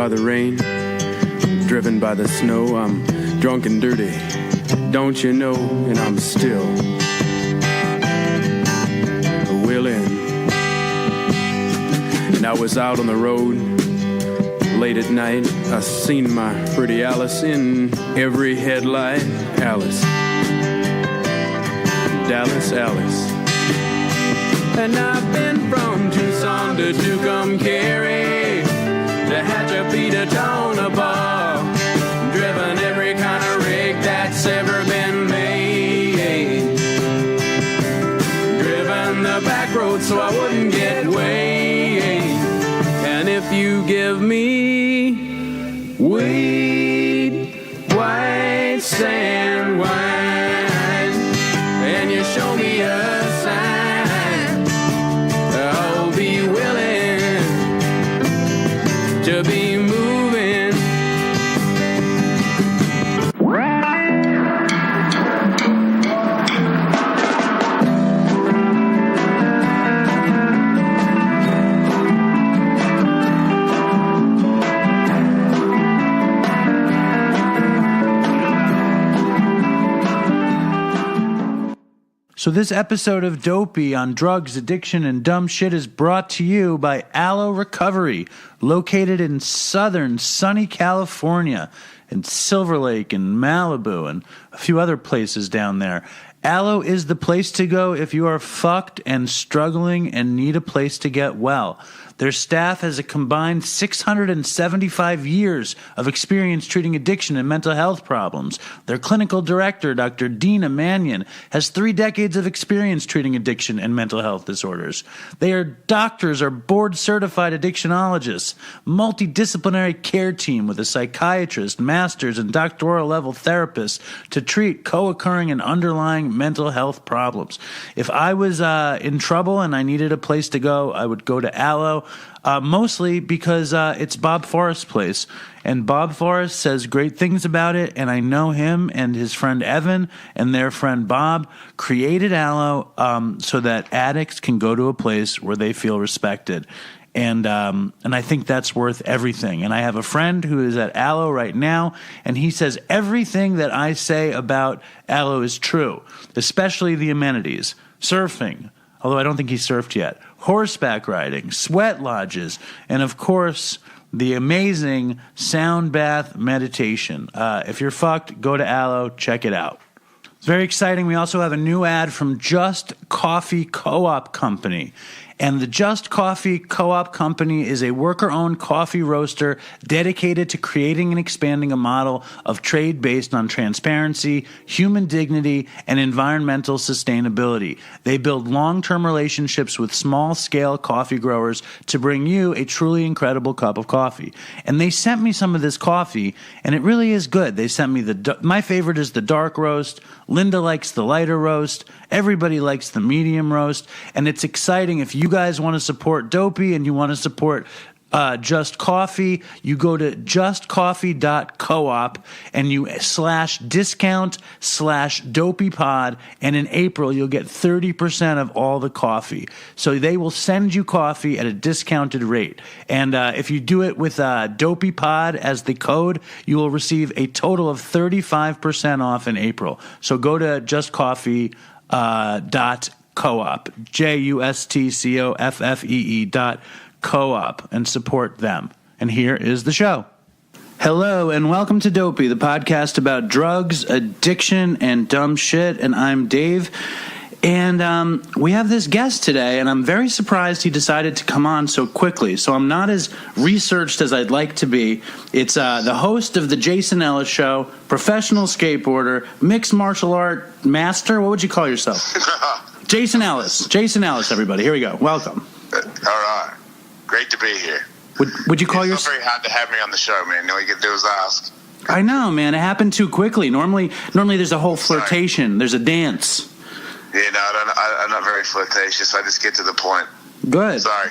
by the rain, driven by the snow. I'm drunk and dirty, don't you know? And I'm still willing. And I was out on the road late at night. I seen my pretty Alice in every headlight. Alice, Dallas, Alice. And I've been from Tucson to Tucumcari, to Hatchapee to Tonopah, driven every kind of rig that's ever been made, driven the back road so I wouldn't get weighed. And if you give me weed, white sand wine, and you show me a sign, I'll be willing to be moving. So this episode of Dopey on drugs, addiction, and dumb shit is brought to you by Aloe Recovery, located in southern sunny California, in Silver Lake and Malibu and a few other places down there. Aloe is the place to go if you are fucked and struggling and need a place to get well. Their staff has a combined 675 years of experience treating addiction and mental health problems. Their clinical director, Dr. Dina Mannion, has 3 decades of experience treating addiction and mental health disorders. They are doctors or board-certified addictionologists, multidisciplinary care team with a psychiatrist, master's, and doctoral level therapists to treat co-occurring and underlying mental health problems. If I was in trouble and I needed a place to go, I would go to Aloe. Mostly because it's Bob Forrest's place, and Bob Forrest says great things about it, and I know him and his friend Evan and their friend Bob created Aloe so that addicts can go to a place where they feel respected. And I think that's worth everything. And I have a friend who is at Aloe right now, and he says everything that I say about Aloe is true, especially the amenities, surfing, although I don't think he surfed yet, horseback riding, sweat lodges, and of course, the amazing sound bath meditation. If you're fucked, go to Aloe, check it out. It's very exciting. We also have a new ad from Just Coffee Co-op Company. And the Just Coffee Co-op Company is a worker-owned coffee roaster dedicated to creating and expanding a model of trade based on transparency, human dignity, and environmental sustainability. They build long-term relationships with small-scale coffee growers to bring you a truly incredible cup of coffee. And they sent me some of this coffee, and it really is good. They sent me my favorite is the dark roast. Linda likes the lighter roast. Everybody likes the medium roast. And it's exciting. If you guys want to support Dopey and you want to support Just Coffee, you go to justcoffee.coop and you /discount/dopeypod, and in April you'll get 30% of all the coffee. So they will send you coffee at a discounted rate. And if you do it with dopeypod as the code, you will receive a total of 35% off in April. So go to justcoffee.coop, JUSTCOFFEE.coop, and support them. And here is the show. Hello, and welcome to Dopey, the podcast about drugs, addiction, and dumb shit. And I'm Dave. And we have this guest today, and I'm very surprised he decided to come on so quickly. So I'm not as researched as I'd like to be. It's the host of the Jason Ellis Show, professional skateboarder, mixed martial art master. What would you call yourself? Jason Ellis. Jason Ellis, everybody. Here we go. Welcome. All right. Great to be here. Would you call yourself? It's not very hard to have me on the show, man. All you can do is ask. I know, man. It happened too quickly. Normally there's a whole flirtation. There's a dance. Yeah, no, I'm not very flirtatious. I just get to the point. Good. Sorry.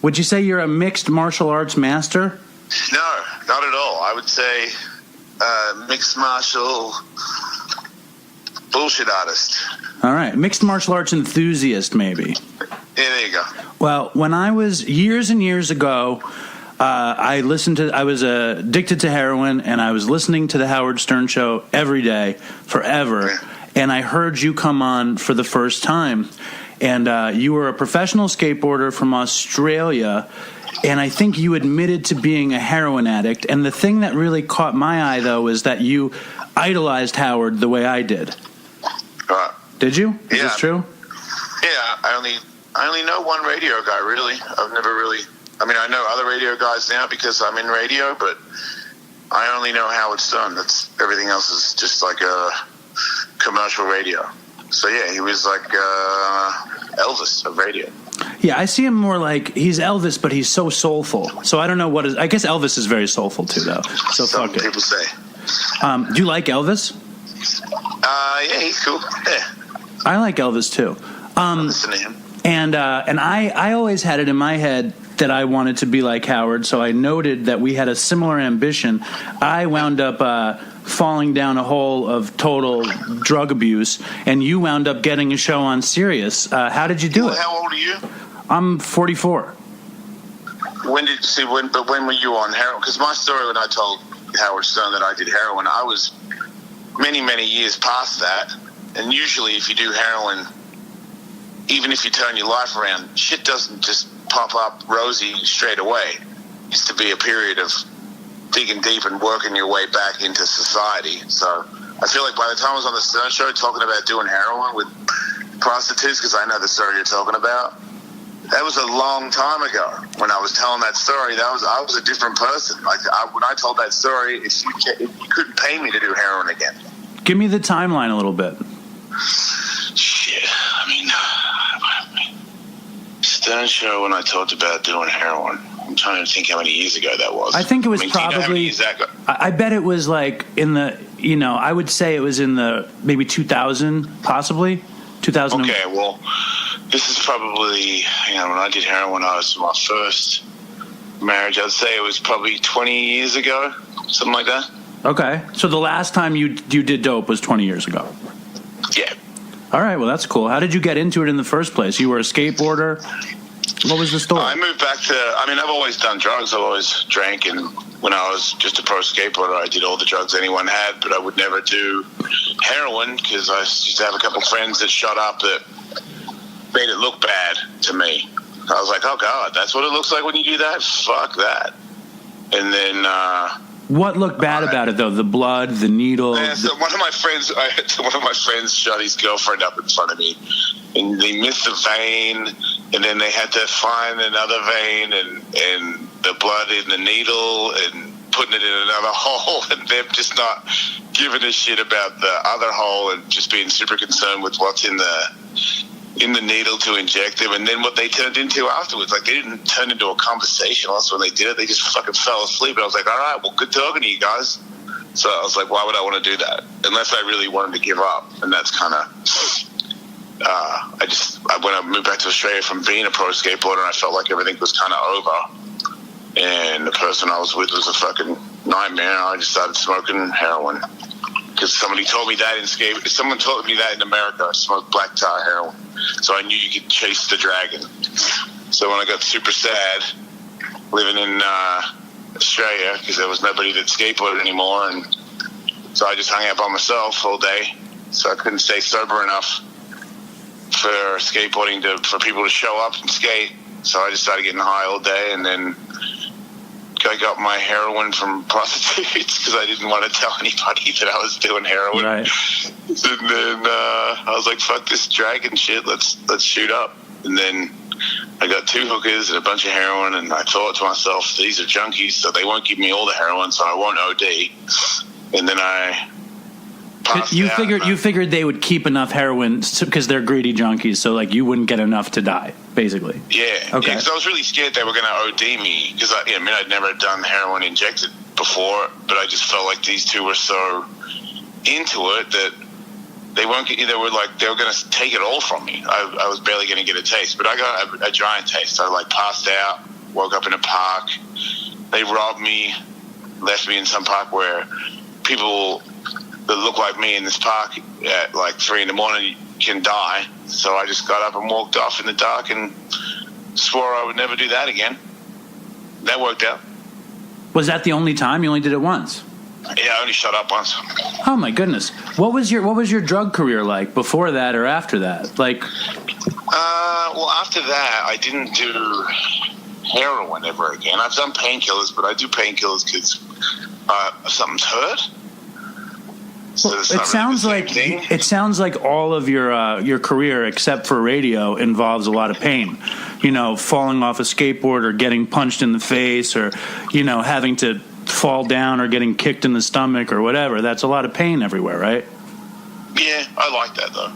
Would you say you're a mixed martial arts master? No, not at all. I would say mixed martial bullshit artist. All right. Mixed martial arts enthusiast, maybe. Yeah, there you go. Well, when I was years and years ago, I was addicted to heroin, and I was listening to the Howard Stern show every day, forever. And I heard you come on for the first time. And you were a professional skateboarder from Australia, and I think you admitted to being a heroin addict. And the thing that really caught my eye, though, is that you idolized Howard the way I did. Right. Did you? Is Yeah. this true? Yeah, I only know one radio guy, really. I've never really... I mean, I know other radio guys now because I'm in radio, but I only know Howard Stern. Everything else is just like a commercial radio. So, yeah, he was like Elvis of radio. Yeah, I see him more like he's Elvis, but he's so soulful. So I don't know what is... I guess Elvis is very soulful, too, though. So Some fuck it. people say. Do you like Elvis? Yeah, he's cool. Yeah. I like Elvis, too. Listen to him. And I always had it in my head that I wanted to be like Howard, so I noted that we had a similar ambition. I wound up falling down a hole of total drug abuse, and you wound up getting a show on Sirius. How did you do it? How old are you? I'm 44. When were you on heroin? Because my story, when I told Howard Stern that I did heroin, I was many, many years past that. And usually if you do heroin, even if you turn your life around, shit doesn't just pop up rosy straight away. It used to be a period of digging deep and working your way back into society. So I feel like by the time I was on the Stern Show talking about doing heroin with prostitutes, because I know the story you're talking about, that was a long time ago. When I was telling that story, I was a different person. Like when I told that story, if you couldn't pay me to do heroin again. Give me the timeline a little bit. Shit, I mean, Stern Show when I talked about doing heroin. I'm trying to think how many years ago that was. I think it was do you know how many probably... years that ago? I bet it was like in the... I would say it was in the maybe 2000, possibly 2000. Okay, well, this is probably, when I did heroin, I was my first marriage. I'd say it was probably 20 years ago, something like that. Okay, so the last time you did dope was 20 years ago. Yeah. All right, well, that's cool. How did you get into it in the first place? You were a skateboarder? What was the story? I moved back to, I've always done drugs. I've always drank, and when I was just a pro skateboarder, I did all the drugs anyone had, but I would never do heroin because I used to have a couple friends that shot up that made it look bad to me. I was like, oh, God, that's what it looks like when you do that? Fuck that. And then... what looked bad about it, though? The blood, the needle? Yeah, so one of my friends shot his girlfriend up in front of me, and they missed a vein, and then they had to find another vein, and the blood in the needle, and putting it in another hole, and them just not giving a shit about the other hole, and just being super concerned with what's in the needle to inject them. And then what they turned into afterwards, like they didn't turn into a conversation. Also, when they did it, they just fucking fell asleep. And I was like, all right, well, good talking to you guys. So I was like, why would I want to do that? Unless I really wanted to give up. And that's kind of, when I moved back to Australia from being a pro skateboarder, I felt like everything was kind of over. And the person I was with was a fucking nightmare. I just started smoking heroin. Because somebody told me that someone told me that in America, I smoked black tar heroin. So I knew you could chase the dragon. So when I got super sad living in Australia, because there was nobody that skateboarded anymore, and so I just hung out by myself all day. So I couldn't stay sober enough for skateboarding for people to show up and skate. So I just started getting high all day, and then I got my heroin from prostitutes because I didn't want to tell anybody that I was doing heroin. Right. And then I was like, fuck this dragon shit, let's shoot up. And then I got 2 hookers and a bunch of heroin, and I thought to myself, these are junkies, so they won't give me all the heroin, so I won't OD. And then I passed out. You figured they would keep enough heroin because they're greedy junkies, so like you wouldn't get enough to die, basically. Yeah. Okay. Because I was really scared they were going to OD me, because I'd never done heroin injected before, but I just felt like these 2 were so into it that they were going to take it all from me. I was barely going to get a taste, but I got a giant taste. I passed out, woke up in a park. They robbed me, left me in some park where people that look like me in this park at like 3 a.m. can die. So I just got up and walked off in the dark and swore I would never do that again. That worked out. Was that the only time? You only did it once? Yeah, I only shot up once. Oh my goodness! What was your drug career like before that or after that? Like, well, after that, I didn't do heroin ever again. I've done painkillers, but I do painkillers because something's hurt. So well, it sounds like all of your career, except for radio, involves a lot of pain. You know, falling off a skateboard or getting punched in the face, or having to fall down or getting kicked in the stomach or whatever. That's a lot of pain everywhere, right? Yeah, I like that though.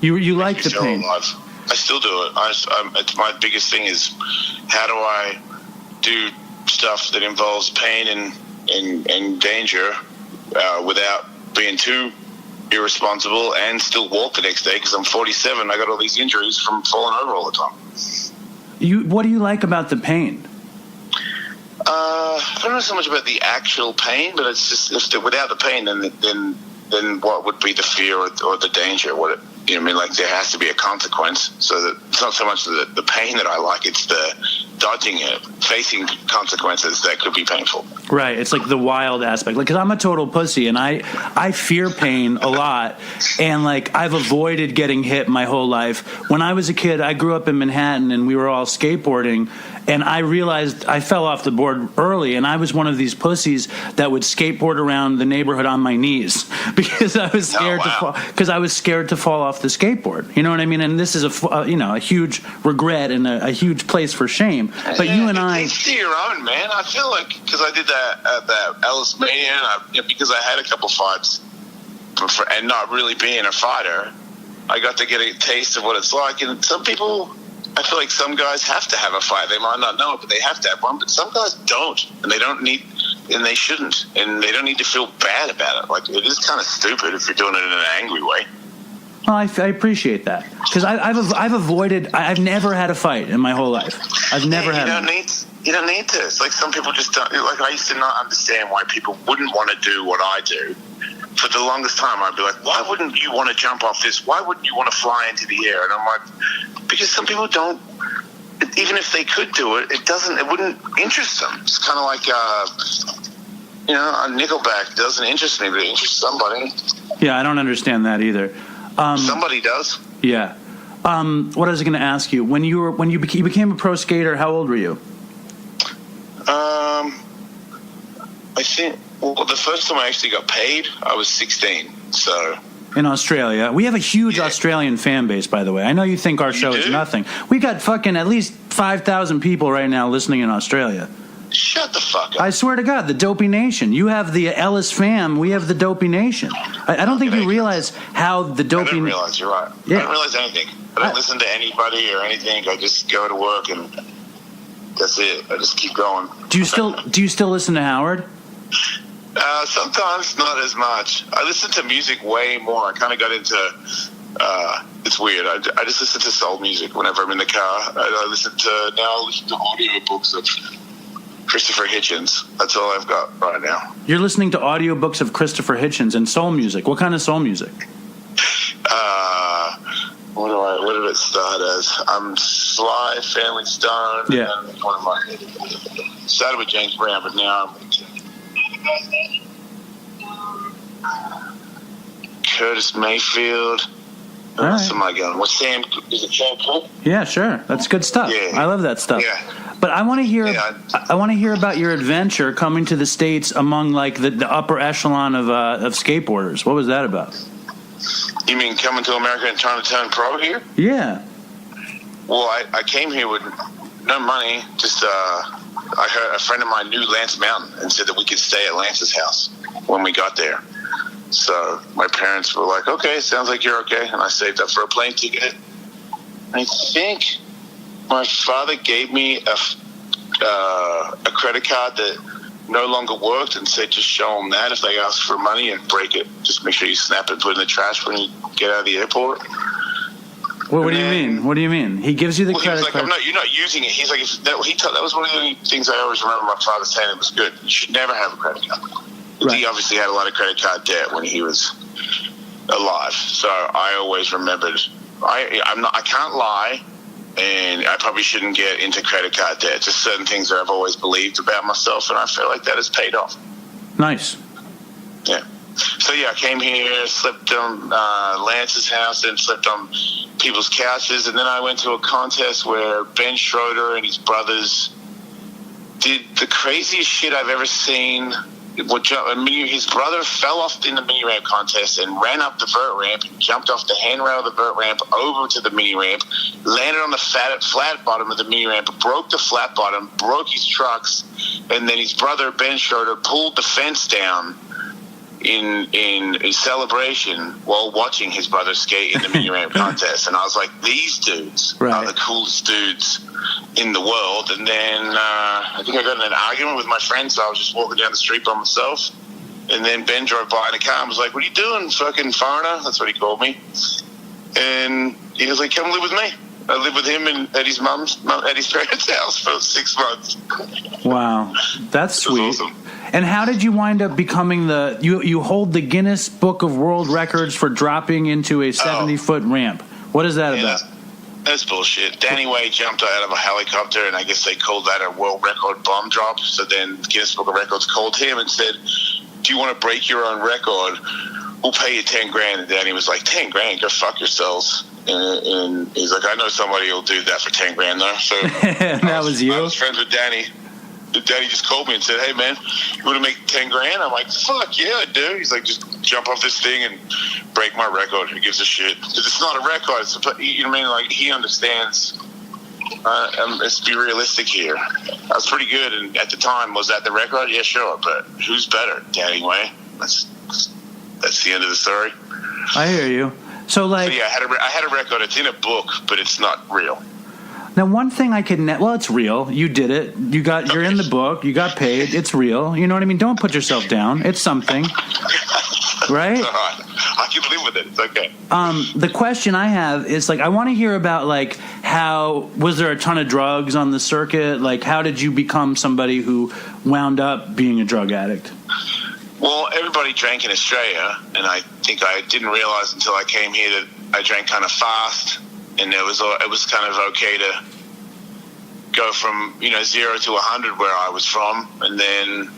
You like the pain? Alive. I still do it. It's my biggest thing is how do I do stuff that involves pain and danger without being too irresponsible and still walk the next day because I'm 47. I got all these injuries from falling over all the time. What do you like about the pain? I don't know so much about the actual pain, but it's just without the pain, then what would be the fear or the danger? Like there has to be a consequence. So that it's not so much the pain that I like; it's the dodging it, facing consequences that could be painful. Right. It's like the wild aspect. Like, because I'm a total pussy, and I fear pain a lot, and like I've avoided getting hit my whole life. When I was a kid, I grew up in Manhattan, and we were all skateboarding. And I realized I fell off the board early, and I was one of these pussies that would skateboard around the neighborhood on my knees because I was scared to fall. Because I was scared to fall off the skateboard. You know what I mean? And this is a huge regret and a huge place for shame. But you and I, it's to your own, man. I feel like because I did that at that Ellis Mania, because I had a couple fights, and not really being a fighter, I got to get a taste of what it's like. And some people. I feel like some guys have to have a fight. They might not know it, but they have to have one. But some guys don't, and they don't need, and they shouldn't, and they don't need to feel bad about it. Like it is kind of stupid if you're doing it in an angry way. Well, I appreciate that because I've avoided. I've never had a fight in my whole life. I've never had. You don't need to. It's like some people just don't. Like I used to not understand why people wouldn't want to do what I do. For the longest time, I'd be like, why wouldn't you want to jump off this? Why wouldn't you want to fly into the air? And I'm like, because some people don't, even if they could do it, it wouldn't interest them. It's kind of like, a Nickelback doesn't interest me, but it interests somebody. Yeah, I don't understand that either. Somebody does. Yeah. What I was going to ask you, when you became a pro skater, how old were you? I think, the first time I actually got paid, I was 16, so... In Australia. We have a huge Australian fan base, by the way. I know you think our show is nothing. We got fucking at least 5,000 people right now listening in Australia. Shut the fuck up. I swear to God, the Dopey Nation. You have the Ellis fam. We have the Dopey Nation. I don't think you realize how the Dopey... I didn't realize, you're right. Yeah. I didn't realize anything. I don't listen to anybody or anything. I just go to work and that's it. I just keep going. Do you still listen to Howard? Sometimes, not as much. I listen to music way more. I kind of got into, it's weird. I just listen to soul music whenever I'm in the car. I listen to audiobooks of Christopher Hitchens. That's all I've got right now. You're listening to audiobooks of Christopher Hitchens and soul music. What kind of soul music? What did it start as? Sly, Family Stone. Yeah. And one of my started with James Brown, but now I'm Curtis Mayfield. What else am I going? Is it Sam Cooke? Yeah, sure. That's good stuff. Yeah. I love that stuff. Yeah. But I want to hear. I want to hear about your adventure coming to the States among like the upper echelon of skateboarders. What was that about? You mean coming to America and trying to turn pro here? Yeah. Well, I came here with no money. Just I heard a friend of mine knew Lance Mountain and said that we could stay at Lance's house when we got there. So my parents were like, okay, sounds like you're okay. And I saved up for a plane ticket. I think my father gave me a credit card that no longer worked and said just show them that if they ask for money and break it. Just make sure you snap it and put it in the trash when you get out of the airport. Well, what do you mean? What do you mean? He gives you the credit he was like, card. you're not using it. He's like, that was one of the things I always remember my father saying. It was good. You should never have a credit card. Right. He obviously had a lot of credit card debt when he was alive. So I always remembered. I can't lie, And I probably shouldn't get into credit card debt. Just certain things that I've always believed about myself, and I feel like that has paid off. Nice. Yeah. So, I came here, slept on Lance's house, and slept on people's couches, and then I went to a contest where Ben Schroeder and his brothers did the craziest shit I've ever seen. His brother fell off in the mini ramp contest and ran up the vert ramp and jumped off the handrail of the vert ramp over to the mini ramp, landed on the flat bottom of the mini ramp, broke the flat bottom, broke his trucks, and then his brother Ben Schroeder pulled the fence down in celebration while watching his brother skate in the mini ramp contest. And I was like, these dudes are the coolest dudes in the world. And then I think I got in an argument with my friend, so I was just walking down the street by myself. And then Ben drove by in a car and was like, what are you doing, fucking foreigner? That's what he called me. And he was like, come live with me. I lived with him at his parents' house for 6 months. Wow, that's sweet. Awesome. And how did you wind up becoming you hold the Guinness Book of World Records for dropping into a 70-foot ramp? What is that about? That's bullshit. Danny Way jumped out of a helicopter, and I guess they called that a world record bomb drop. So then Guinness Book of Records called him and said, do you want to break your own record? We'll pay you 10 grand. And Danny was like, 10 grand? Go fuck yourselves. And he's like, I know somebody who'll do that for 10 grand though. So that was you? I was friends with Danny. Danny just called me and said, hey man, you want to make 10 grand? I'm like, fuck yeah, I do. He's like, just jump off this thing and break my record. Who gives a shit? Because it's not a record. It's you know what I mean? Like, he understands. Let's be realistic here. I was pretty good, and at the time, was that the record? Yeah, sure. But who's better? Danny Way. That's the end of the story. I hear you. So I had a record. It's in a book, but it's not real. Now, one thing I could it's real. You did it. You're in the book. You got paid. It's real. You know what I mean? Don't put yourself down. It's something, right? It's all right. I can live with it. It's okay. The question I have is I want to hear about how was there a ton of drugs on the circuit? How did you become somebody who wound up being a drug addict? Well, everybody drank in Australia, and I think I didn't realize until I came here that I drank kind of fast. And it was kind of okay to go from 0 to 100 where I was from, and then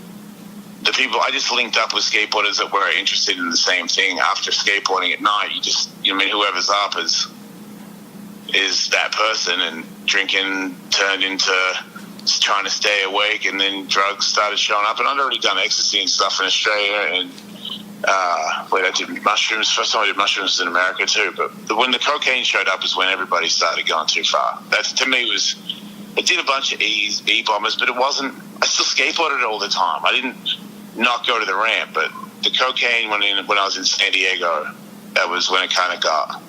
the people I just linked up with skateboarders that were interested in the same thing. After skateboarding at night, whoever's up is that person, and drinking turned into trying to stay awake, and then drugs started showing up. And I'd already done ecstasy and stuff in Australia, and I did mushrooms. First time I did mushrooms was in America too, but when the cocaine showed up is when everybody started going too far. That to me I did a bunch of E-bombers, but it wasn't, I still skateboarded all the time. I didn't not go to the ramp, but the cocaine when I was in San Diego, that was when it kind of got,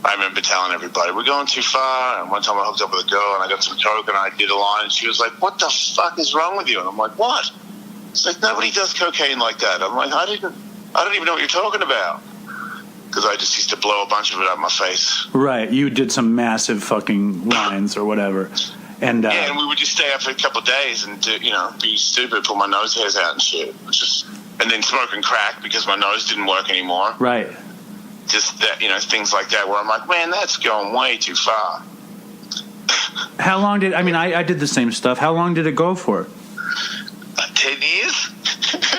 I remember telling everybody, we're going too far. And one time I hooked up with a girl and I got some coke and I did a line and she was like, what the fuck is wrong with you? And I'm like, what? It's like, nobody does cocaine like that. I'm like, I don't even know what you're talking about. Because I just used to blow a bunch of it out of my face. Right. You did some massive fucking lines or whatever. And and we would just stay up for a couple of days and be stupid, pull my nose hairs out and shit. And then smoking crack because my nose didn't work anymore. Right. Just that, things like that where I'm like, man, that's going way too far. How long I did the same stuff. How long did it go for? 10 years?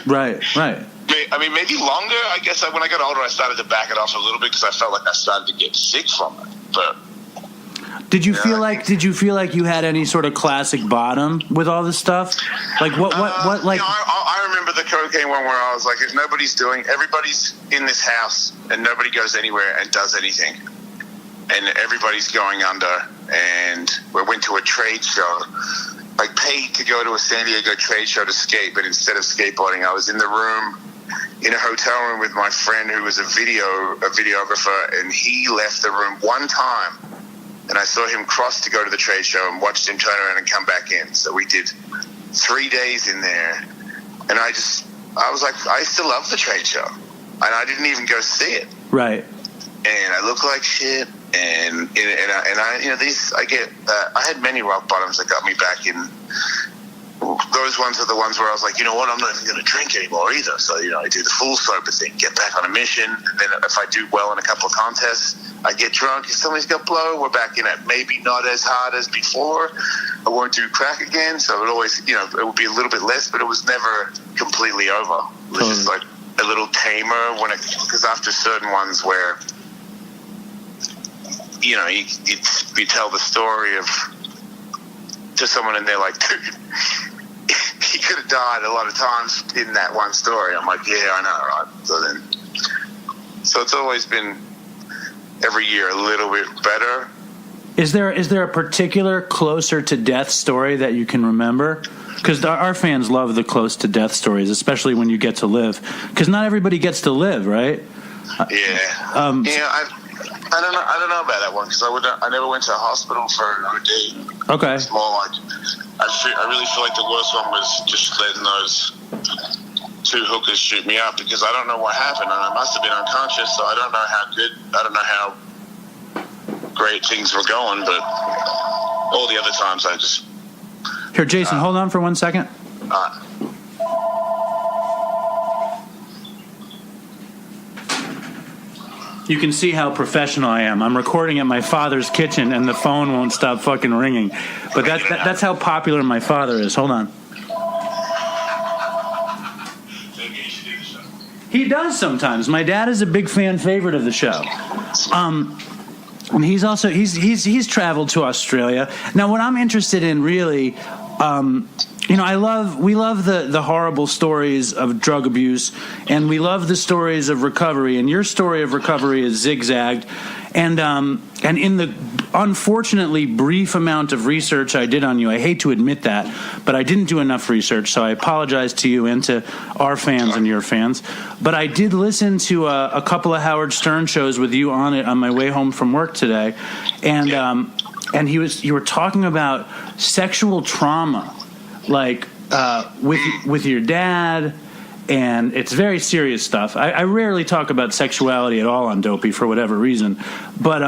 Right. Maybe longer. I guess when I got older, I started to back it off a little bit because I felt like I started to get sick from it. But did you feel like you had any sort of classic bottom with all this stuff? Like what? I remember the cocaine one where I was like, if everybody's in this house and nobody goes anywhere and does anything, and everybody's going under. And we went to a trade show. I paid to go to a San Diego trade show to skate, but instead of skateboarding, I was in the room, in a hotel room with my friend who was a videographer, and he left the room one time, and I saw him cross to go to the trade show and watched him turn around and come back in. So we did 3 days in there, and I was like, I still love the trade show, and I didn't even go see it. Right. And I look like shit. And I had many rock bottoms that got me back in those ones are the ones where I was like, you know what, I'm not even going to drink anymore either. So, I do the full sober thing, get back on a mission, and then if I do well in a couple of contests, I get drunk. If somebody's got blow, we're back in it. Maybe not as hard as before. I won't do crack again. So it always, it would be a little bit less, but it was never completely over. It was just like a little tamer because after certain ones where, you tell the story to someone and they're like, dude, he could have died a lot of times in that one story. I'm like, yeah, I know, right? So it's always been every year a little bit better. Is there a particular closer to death story that you can remember? Because our fans love the close to death stories, especially when you get to live. Because not everybody gets to live, right? Yeah. I don't know about that one because I never went to a hospital for an OD. Okay. It's more like I really feel like the worst one was just letting those two hookers shoot me up because I don't know what happened and I must have been unconscious, so I don't know how great things were going, but all the other times I just... Here, Jason, hold on for 1 second. You can see how professional I am. I'm recording at my father's kitchen, and the phone won't stop fucking ringing. But that's how popular my father is. Hold on. He does sometimes. My dad is a big fan favorite of the show. And he's also he's traveled to Australia. Now, what I'm interested in really, we love the horrible stories of drug abuse, and we love the stories of recovery. And your story of recovery is zigzagged, and in the unfortunately brief amount of research I did on you, I hate to admit that, but I didn't do enough research, so I apologize to you and to our fans and your fans. But I did listen to a couple of Howard Stern shows with you on it on my way home from work today, and you were talking about sexual trauma, like with your dad, and it's very serious stuff. I rarely talk about sexuality at all on Dopey for whatever reason, but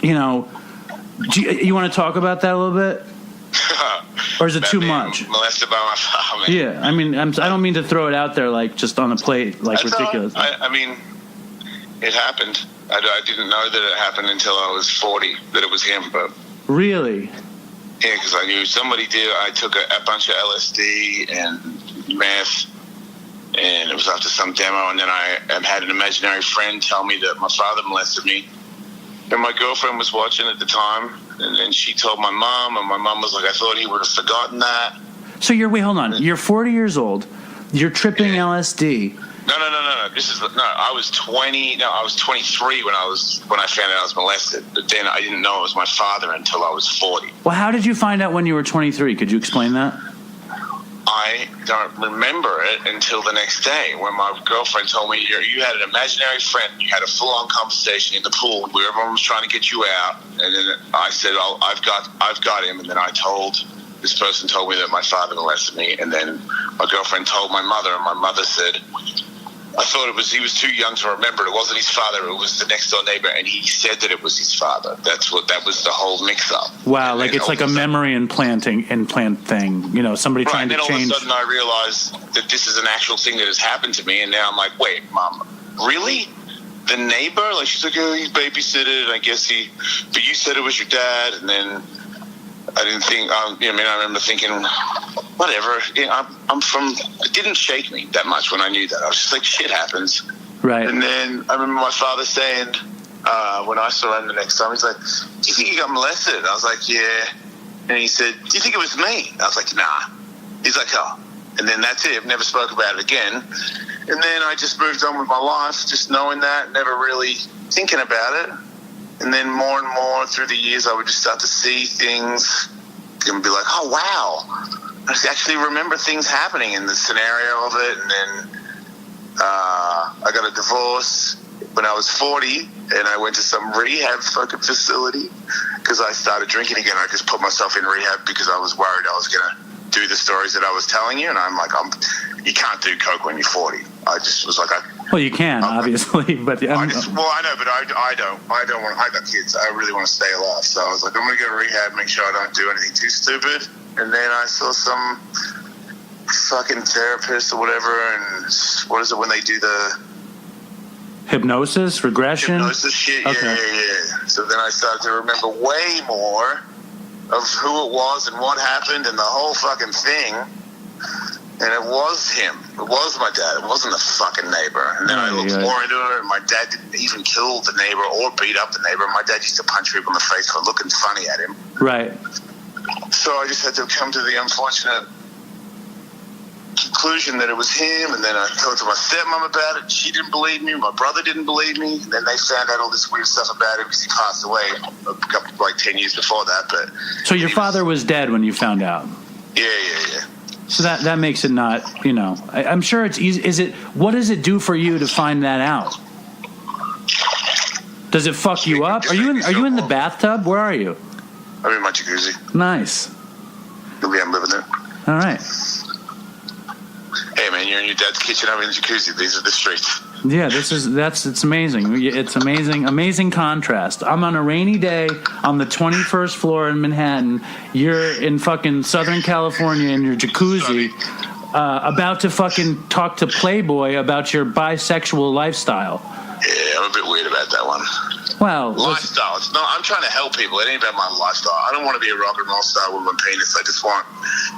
you want to talk about that a little bit, or is it too much? Molested by my father. Yeah, I mean, I don't mean to throw it out there like just on a plate, like that's ridiculous. I mean, it happened. I didn't know that it happened until I was 40 that it was him, but really. Yeah, because I knew somebody did. I took a bunch of LSD and meth, and it was after some demo, and then I had an imaginary friend tell me that my father molested me. And my girlfriend was watching at the time, and then she told my mom, and my mom was like, I thought he would have forgotten that. So hold on. You're 40 years old. You're tripping LSD. No. I was 20. No, I was 23 when I found out I was molested. But then I didn't know it was my father until I was 40. Well, how did you find out when you were 23? Could you explain that? I don't remember it until the next day when my girlfriend told me you had an imaginary friend. You had a full-on conversation in the pool where everyone was trying to get you out. And then I said, I've got him. And then this person told me that my father molested me. And then my girlfriend told my mother, and my mother said, I thought he was too young to remember. It wasn't his father. It was the next door neighbor, and he said that it was his father. That was the whole mix-up. Wow, like it's like a memory implant thing. Somebody trying to change. And then all of a sudden I realized that this is an actual thing that has happened to me, and now I'm like, wait, Mom, really? The neighbor? Like, she's like, oh, he's babysitted, and I guess but you said it was your dad, and then I didn't think, I remember thinking, whatever. It didn't shake me that much when I knew that. I was just like, shit happens. Right. And then I remember my father saying, when I saw him the next time, he's like, do you think you got molested? And I was like, yeah. And he said, do you think it was me? I was like, nah. He's like, oh. And then that's it. I've never spoke about it again. And then I just moved on with my life, just knowing that, never really thinking about it. And then more and more through the years, I would just start to see things and be like, oh, wow. I actually remember things happening in the scenario of it. And then I got a divorce when I was 40, and I went to some rehab fucking facility because I started drinking again. I just put myself in rehab because I was worried I was going to do the stories that I was telling you. And I'm like, you can't do coke when you're 40. I just was like, well, you can, obviously, but I know, but I don't want. I got kids. I really want to stay alive. So I was like, I'm going to go to rehab, make sure I don't do anything too stupid. And then I saw some fucking therapist or whatever, and what is it when they do the hypnosis, regression? Hypnosis shit, Okay. yeah. So then I started to remember way more of who it was and what happened and the whole fucking thing. And it was him. It was my dad. It wasn't the fucking neighbor. And then I looked more into it, and my dad didn't even kill the neighbor or beat up the neighbor. My dad used to punch people in the face for looking funny at him. Right. So I just had to come to the unfortunate conclusion that it was him, and then I talked to my stepmom about it. She didn't believe me. My brother didn't believe me. And then they found out all this weird stuff about him because he passed away a couple, like 10 years before that. But so your father was dead when you found out? Yeah. So that makes it not, you know, I'm sure it's easy. What does it do for you to find that out? Does it fuck you up? Are you in the bathtub? Where are you? I'm in my jacuzzi. Nice. I'm living there. All right. Hey man, you're in your dad's kitchen. I'm in the jacuzzi. These are the streets. Yeah, it's amazing. It's amazing contrast. I'm on a rainy day on the 21st floor in Manhattan. You're in fucking Southern California in your jacuzzi, about to fucking talk to Playboy about your bisexual lifestyle. Yeah, I'm a bit weird about that one. Well, lifestyle. It's not. I'm trying to help people. It ain't about my lifestyle. I don't want to be a rock and roll star with my penis. I just want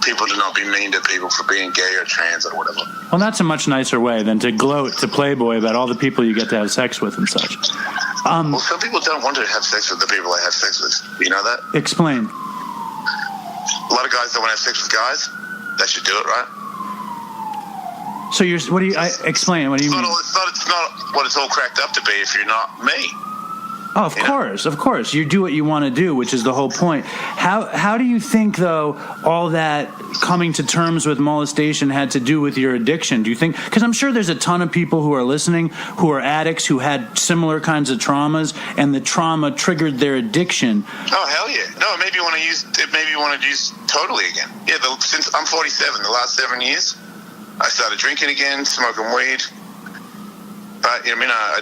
people to not be mean to people for being gay or trans or whatever. Well, that's a much nicer way than to gloat to Playboy about all the people you get to have sex with and such. Well, some people don't want to have sex with the people they have sex with. You know that? Explain. A lot of guys don't want to have sex with guys. They should do it, right? So explain. What do you mean? It's not what it's all cracked up to be if you're not me. Oh, of course. You do what you want to do, which is the whole point. How do you think, though, all that coming to terms with molestation had to do with your addiction? Do you think? Because I'm sure there's a ton of people who are listening who are addicts who had similar kinds of traumas, and the trauma triggered their addiction. Oh hell yeah! No, it made me want to use totally again. Yeah, since I'm 47, the last 7 years, I started drinking again, smoking weed. I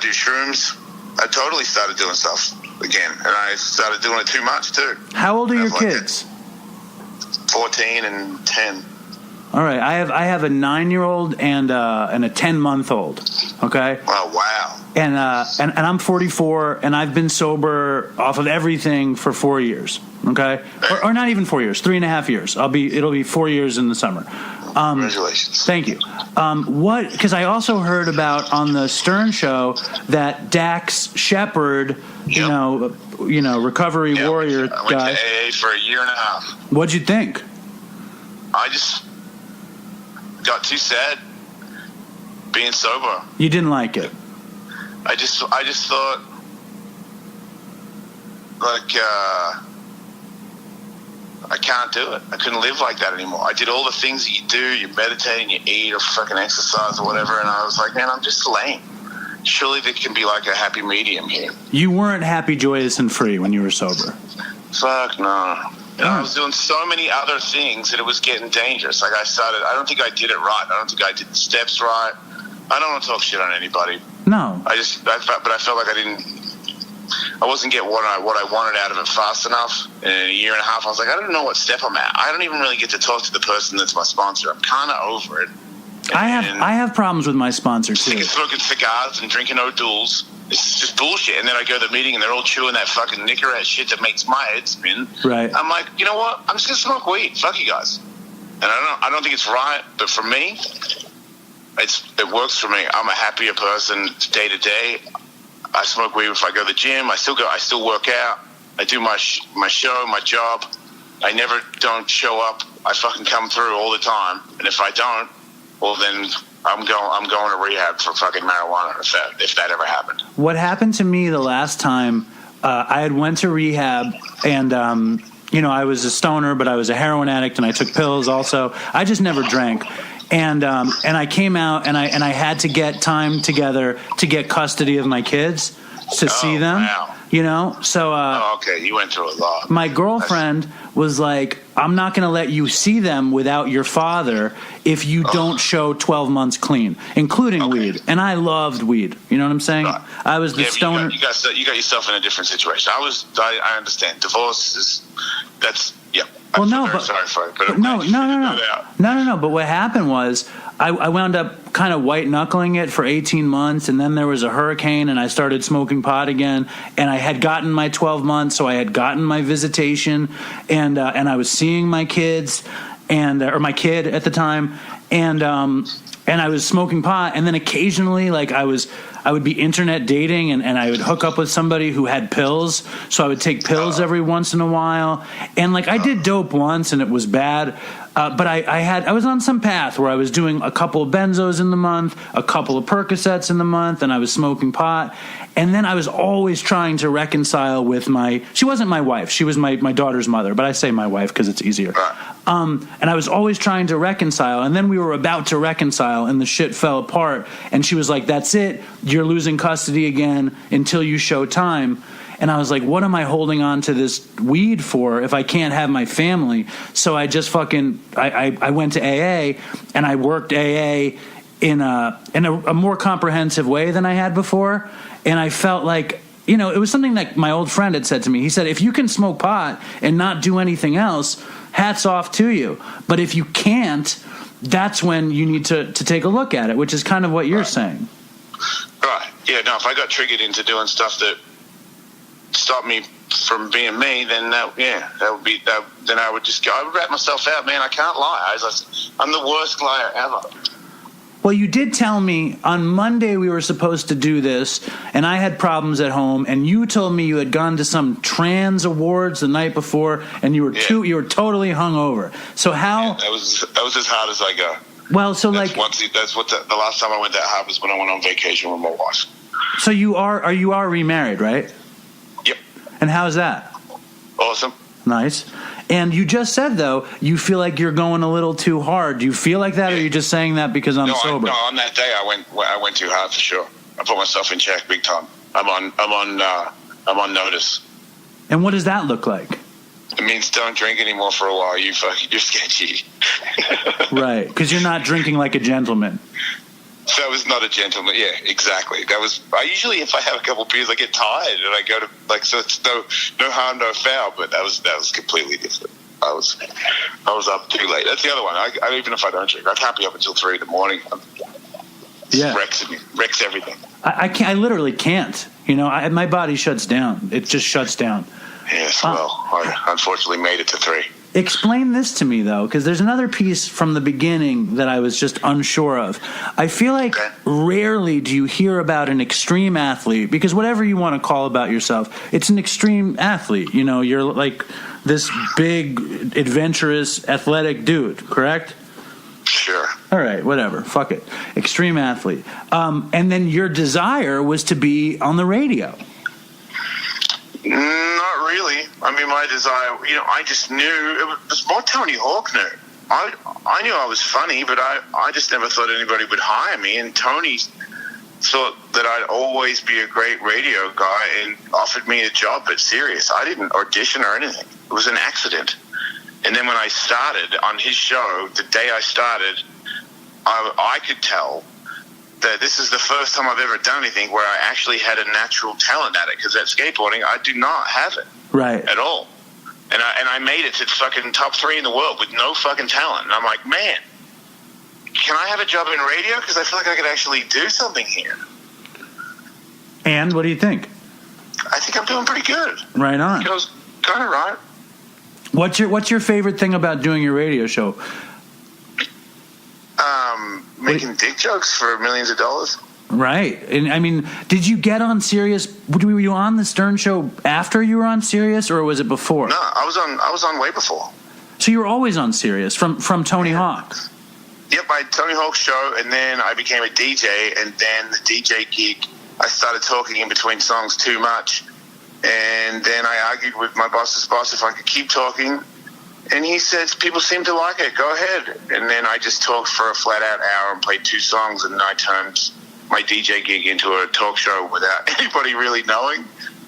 do shrooms. I totally started doing stuff again, and I started doing it too much too. How old are your kids? 14 and 10. All right, I have a 9-year-old and a 10-month-old. Okay. Oh wow. And I'm 44, and I've been sober off of everything for 4 years. Okay, or not even 4 years, 3.5 years. It'll be 4 years in the summer. Congratulations. Thank you. Because I also heard about on the Stern show that Dax Shepard, you know, recovery warrior I went guy. to AA for a year and a half. What'd you think? I just got too sad being sober. You didn't like it. I just thought I can't do it. I couldn't live like that anymore. I did all the things that you do. You meditate and you eat or fucking exercise or whatever, and I was like, man, I'm just lame. Surely there can be like a happy medium here. You weren't happy, joyous, and free when you were sober. Fuck no. And I was doing so many other things that it was getting dangerous. Like I don't think I did it right. I don't think I did the steps right. I don't want to talk shit on anybody. No. But I felt like I wasn't getting what I wanted out of it fast enough. And in a year and a half, I was like, I don't know what step I'm at. I don't even really get to talk to the person that's my sponsor. I'm kind of over it. I have problems with my sponsor too. Smoking cigars and drinking O'Douls. It's just bullshit. And then I go to the meeting and they're all chewing that fucking Nicorette shit that makes my head spin. Right. I'm like, you know what? I'm just gonna smoke weed. Fuck you guys. And I don't think it's right, but for me, it works for me. I'm a happier person day to day. I smoke weed if I go to the gym. I still work out. I do my show, my job. I never don't show up. I fucking come through all the time. And if I don't, well then I'm going to rehab for fucking marijuana if that ever happened. What happened to me the last time I had went to rehab and I was a stoner, but I was a heroin addict and I took pills also. I just never drank. And I came out and I had to get time together to get custody of my kids to see them. Wow. So okay, you went through a lot. My girlfriend was like, I'm not going to let you see them without your father if you don't show 12 months clean, including weed. And I loved weed. You know what I'm saying? Right. I was the stoner. You got yourself in a different situation. I understand. Divorce Yep. Well, I'm very sorry for it, but no. But what happened was I wound up kind of white knuckling it for 18 months, and then there was a hurricane, and I started smoking pot again, and I had gotten my 12 months, so I had gotten my visitation, and I was seeing my kids, or my kid at the time, and I was smoking pot, and then occasionally, like I would be internet dating, and I would hook up with somebody who had pills, so I would take pills every once in a while, and like I did dope once, and it was bad, but I was on some path where I was doing a couple of benzos in the month, a couple of Percocets in the month, and I was smoking pot, and then I was always trying to reconcile with she wasn't my wife, she was my daughter's mother, but I say my wife because it's easier. And I was always trying to reconcile, and then we were about to reconcile, and the shit fell apart, and she was like, that's it, you're losing custody again until you show time. And I was like, what am I holding on to this weed for if I can't have my family? So I just I went to AA, and I worked AA in a more comprehensive way than I had before, and I felt like, it was something that my old friend had said to me. He said, if you can smoke pot and not do anything else, hats off to you. But if you can't, that's when you need to take a look at it, which is kind of what you're saying. Right. Yeah, no, if I got triggered into doing stuff that stopped me from being me, then then I would just go, I would rat myself out, man. I can't lie. I'm the worst liar ever. Well, you did tell me on Monday we were supposed to do this, and I had problems at home, and you told me you had gone to some trans awards the night before, and you were totally hungover. So how? Yeah, that was as hard as I go. Well, so that's what the last time I went that hard was when I went on vacation with my wife. So you are remarried, right? Yep. And how's that? Awesome. Nice. And you just said, though, you feel like you're going a little too hard. Do you feel like that, or are you just saying that because I'm sober? No, on that day I went too hard for sure. I put myself in check big time. I'm on notice. And what does that look like? It means don't drink anymore for a while. You're sketchy. Right, because you're not drinking like a gentleman. That was not a gentleman. Yeah, exactly. I usually, if I have a couple of beers, I get tired and I go to so it's no harm, no foul. But that was completely different. I was up too late. That's the other one. I even if I don't drink, I can't be up until 3 a.m. Yeah, wrecks everything. I can't. I literally can't. My body shuts down. It just shuts down. Yes. Well, I unfortunately made it to 3. Explain this to me, though, because there's another piece from the beginning that I was just unsure of. I feel like rarely do you hear about an extreme athlete, because whatever you want to call about yourself, it's an extreme athlete. You're like this big, adventurous, athletic dude, correct? Sure. All right, whatever. Fuck it. Extreme athlete. And then your desire was to be on the radio. Not really. I mean, my desire, I just knew it was more Tony Hawk knew. I knew I was funny, but I just never thought anybody would hire me. And Tony thought that I'd always be a great radio guy and offered me a job at Sirius. I didn't audition or anything. It was an accident. And then when I started on his show, the day I started, I could tell that this is the first time I've ever done anything where I actually had a natural talent at it, because at skateboarding I do not have it at all, and I made it to fucking top 3 in the world with no fucking talent, and I'm like, man, can I have a job in radio, because I feel like I could actually do something here. And what do you think? I think I'm doing pretty good. Right on. It was kind of right. What's your favorite thing about doing your radio show? Making dick jokes for millions of dollars. Right. And I mean, did you get on Sirius? Were you on the Stern Show after you were on Sirius, or was it before? No, I was on way before. So you were always on Sirius from Tony Hawk. Yep, I had Tony Hawk's show, and then I became a DJ, and then the DJ gig, I started talking in between songs too much, and then I argued with my boss's boss if I could keep talking. And he said, people seem to like it, go ahead. And then I just talked for a flat-out hour and played 2 songs, and I turned my DJ gig into a talk show without anybody really knowing.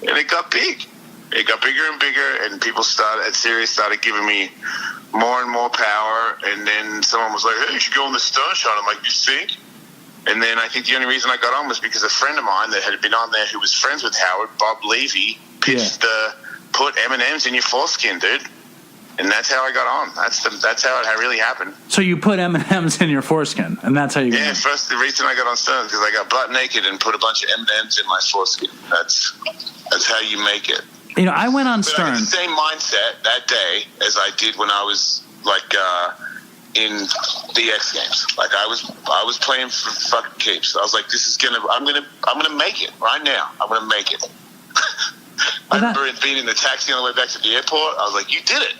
And it got big. It got bigger and bigger, and people at Sirius started giving me more and more power. And then someone was like, hey, you should go on the Stern Show. And I'm like, you think? And then I think the only reason I got on was because a friend of mine that had been on there who was friends with Howard, Bob Levy, pitched the put M&Ms in your foreskin, dude. And that's how I got on. That's how it really happened. So you put M&Ms in your foreskin, and that's how you got on. First, the reason I got on Stern is because I got butt naked and put a bunch of M&Ms in my foreskin. That's how you make it. You know, I went on But Stern. I had the same mindset that day as I did when I was in the X Games. Like I was playing for fucking keeps. I was like, I'm gonna make it right now. I'm gonna make it. I remember being in the taxi on the way back to the airport. I was like, you did it.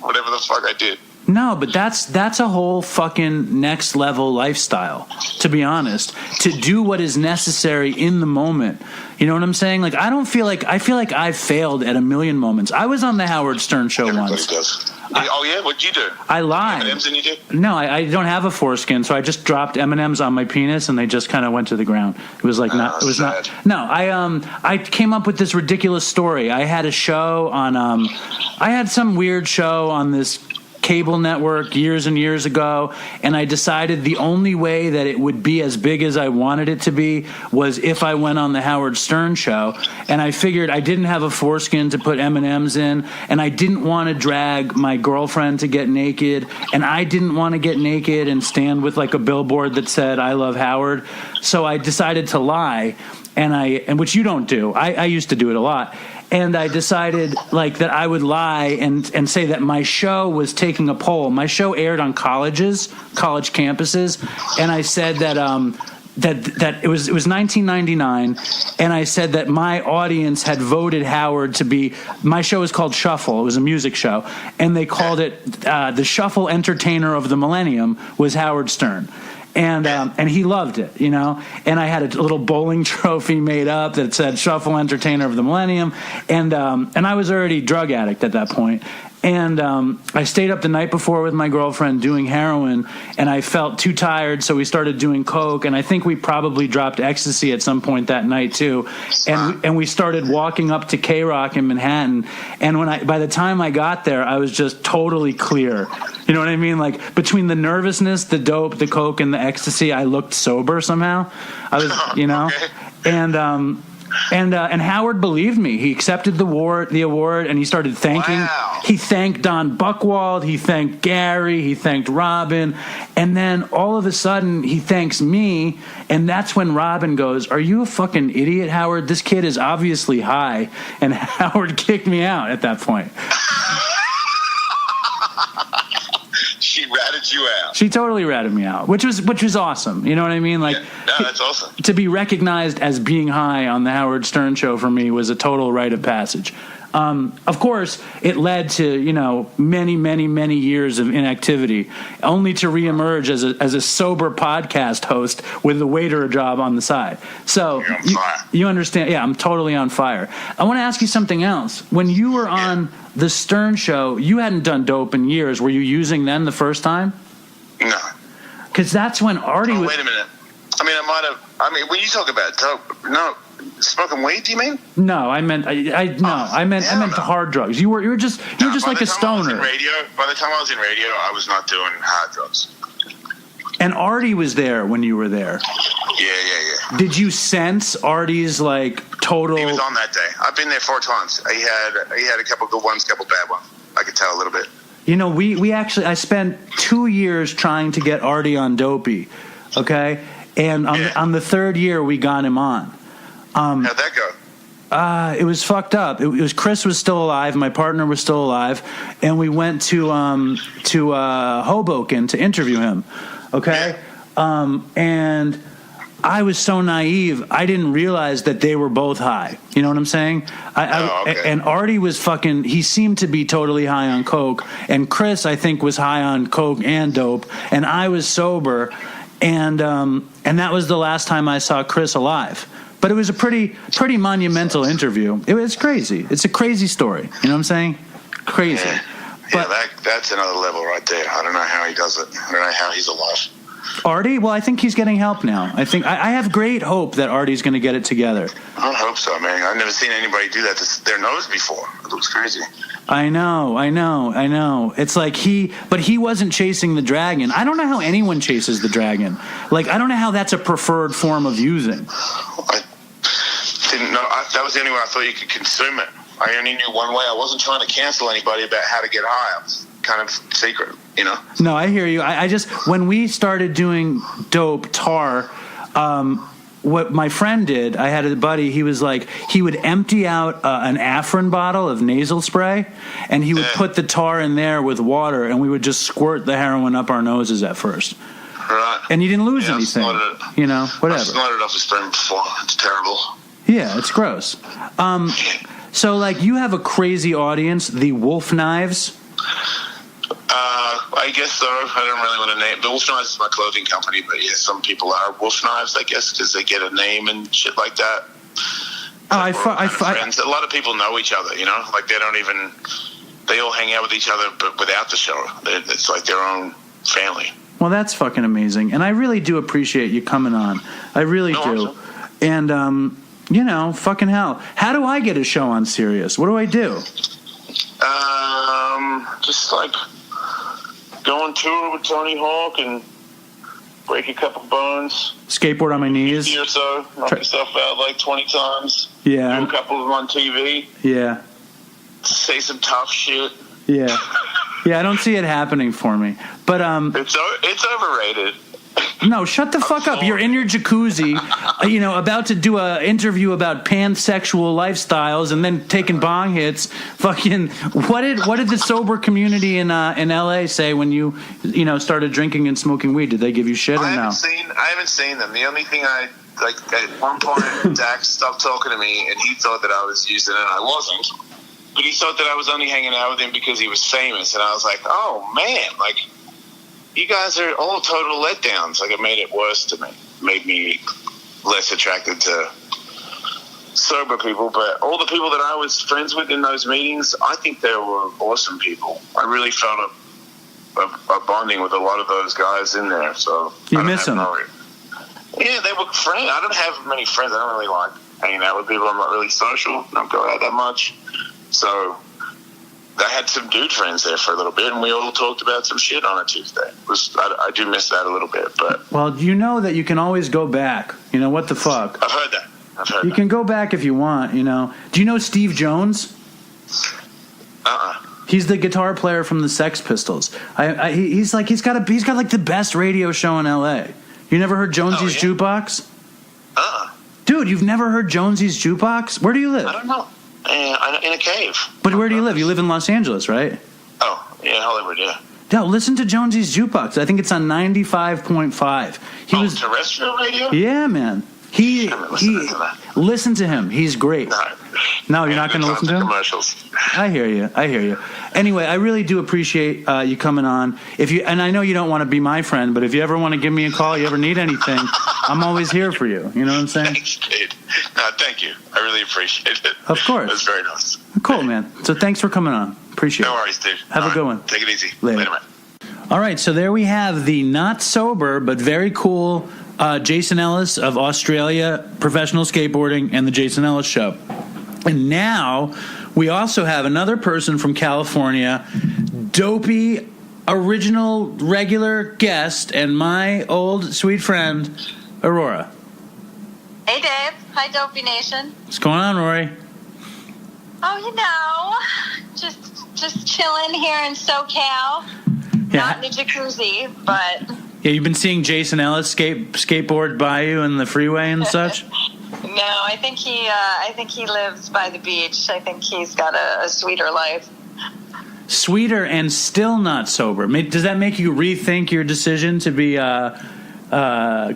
Whatever the fuck I did. No, but that's a whole fucking next level lifestyle, to be honest. To do what is necessary in the moment. You know what I'm saying? Like, I feel like I've failed at a million moments. I was on the Howard Stern show once. Does. What'd you do? I lied. M&Ms in you did? No, I don't have a foreskin, so I just dropped M&Ms on my penis, and they just kind of went to the ground. It was like sad. I came up with this ridiculous story. I had a show on I had some weird show on this cable network years and years ago, and I decided the only way that it would be as big as I wanted it to be was if I went on the Howard Stern show. And I figured I didn't have a foreskin to put M&Ms in, and I didn't want to drag my girlfriend to get naked, and I didn't want to get naked and stand with like a billboard that said I love Howard. So I decided to lie, and which you don't do. I used to do it a lot. And I decided like that I would lie and say that my show was taking a poll. My show aired on college campuses, and I said that that it was 1999, and I said that my audience had voted Howard to be. My show was called Shuffle. It was a music show, and they called it the Shuffle Entertainer of the Millennium was Howard Stern. And he loved it, you know. And I had a little bowling trophy made up that said "Shuffle Entertainer of the Millennium," and I was already drug addict at that point. And I stayed up the night before with my girlfriend doing heroin, and I felt too tired, so we started doing coke. And I think we probably dropped ecstasy at some point that night too. And we started walking up to K-Rock in Manhattan. And by the time I got there, I was just totally clear. You know what I mean? Like between the nervousness, the dope, the coke, and the ecstasy, I looked sober somehow. I was, you know, okay. And Howard believed me. He accepted the award, and he started thanking. Wow. He thanked Don Buchwald. He thanked Gary. He thanked Robin. And then all of a sudden, he thanks me. And that's when Robin goes, "Are you a fucking idiot, Howard? This kid is obviously high." And Howard kicked me out at that point. She ratted you out. She totally ratted me out, which was awesome. You know what I mean? Like, that's awesome. To be recognized as being high on the Howard Stern show for me was a total rite of passage. Of course, it led to, you know, many, many, many years of inactivity, only to reemerge as a sober podcast host with a waiter job on the side. So you understand? Yeah, I'm totally on fire. I want to ask you something else. When you were on the Stern show, you hadn't done dope in years. Were you using then the first time? No. Because that's when Artie was... Wait a minute. I mean, I might have... I mean, when you talk about dope, no... Smoking weed? Do you mean? No, I meant I meant hard drugs. You were just like a stoner. By the time I was in radio, I was not doing hard drugs. And Artie was there when you were there. Yeah. Did you sense Artie's like total? He was on that day. I've been there 4 times. He had a couple good ones, couple bad ones. I could tell a little bit. You know, we actually I spent 2 years trying to get Artie on Dopey, okay, and on the 3rd year we got him on. How'd that go? It was fucked up. It was Chris was still alive. My partner was still alive, and we went to Hoboken to interview him. Okay, and I was so naive. I didn't realize that they were both high. You know what I'm saying? And Artie was fucking. He seemed to be totally high on coke, and Chris I think was high on coke and dope, and I was sober, and that was the last time I saw Chris alive. But it was a pretty monumental interview. It was crazy. It's a crazy story. You know what I'm saying? Crazy. Yeah, that's another level right there. I don't know how he does it. I don't know how he's alive. Artie? Well, I think he's getting help now. I think I have great hope that Artie's going to get it together. I hope so, man. I've never seen anybody do that to their nose before. It looks crazy. I know. It's like he wasn't chasing the dragon. I don't know how anyone chases the dragon. Like, I don't know how that's a preferred form of using. I didn't know. That was the only way I thought you could consume it. I only knew one way. I wasn't trying to cancel anybody about how to get high. It was kind of secret, you know? No, I hear you. I just, when we started doing dope, tar, what my friend did, I had a buddy, he was like, he would empty out an Afrin bottle of nasal spray, and he would put the tar in there with water, and we would just squirt the heroin up our noses at first. Right. And you didn't lose anything. You know, whatever. I've snorted off a spoon before. It's terrible. Yeah, it's gross. So, like, you have a crazy audience, the Wolf Knives. I guess so. I don't really want to name. The Wolf Knives is my clothing company, but yeah, some people are Wolf Knives, I guess, because they get a name and shit like that. Friends. A lot of people know each other, you know? Like, they all hang out with each other, but without the show. It's like their own family. Well, that's fucking amazing. And I really do appreciate you coming on. I really do. Awesome. And, you know, fucking hell. How do I get a show on Sirius? What do I do? Just like go on tour with Tony Hawk and break a couple bones. Skateboard on my knees. 50 or so. Knock yourself out like 20 times. Yeah. Do a couple of them on TV. Yeah. Say some tough shit. Yeah. Yeah, I don't see it happening for me. But it's overrated. No, shut the fuck up. You're in your jacuzzi, you know, about to do an interview about pansexual lifestyles and then taking bong hits. Fucking, what did the sober community in LA say when you know, started drinking and smoking weed? Did they give you shit or no? I haven't seen them. The only thing at one point, Dax stopped talking to me and he thought that I was using it and I wasn't. But he thought that I was only hanging out with him because he was famous. And I was like, oh, man, like, you guys are all total letdowns. Like, it made it worse to me. Made me less attracted to sober people. But all the people that I was friends with in those meetings, I think they were awesome people. I really felt a bonding with a lot of those guys in there. So you miss them? Yeah, they were friends. I don't have many friends. I don't really like hanging out with people. I'm not really social. I don't go out that much. So I had some dude friends there for a little bit, and we all talked about some shit on a Tuesday. I do miss that a little bit, but... Well, you know that you can always go back. You know, what the fuck? I've heard that. You can go back if you want, you know. Do you know Steve Jones? He's the guitar player from the Sex Pistols. He's got like the best radio show in LA. You never heard Jonesy's Jukebox? Dude, you've never heard Jonesy's Jukebox? Where do you live? I don't know. In a cave. But where do you live? You live in Los Angeles, right? Oh, yeah, Hollywood, yeah. No, listen to Jonesy's Jukebox. I think it's on 95.5. He was terrestrial radio? Yeah, man. Listen to him. He's great. No, you're not going to listen to him? Commercials. I hear you. Anyway, I really do appreciate you coming on. And I know you don't want to be my friend, but if you ever want to give me a call, you ever need anything, I'm always here for you. You know what I'm saying? Thanks, dude. Thank you. I really appreciate it. Of course. That's very nice. Cool, man. So thanks for coming on. Appreciate it. No worries, dude. Have a good one. Take it easy. Later, man. All right, so there we have the not sober but very cool Jason Ellis of Australia, professional skateboarding, and the Jason Ellis Show. And now we also have another person from California, Dopey, original regular guest, and my old sweet friend, Aurora. Hey, Dave. Hi, Dopey Nation. What's going on, Rory? Oh, you know, just chilling here in SoCal. Yeah. Not in a jacuzzi, but... Yeah, you've been seeing Jason Ellis skateboard by you in the freeway and such? No, I think he lives by the beach. I think he's got a sweeter life. Sweeter and still not sober. Does that make you rethink your decision to be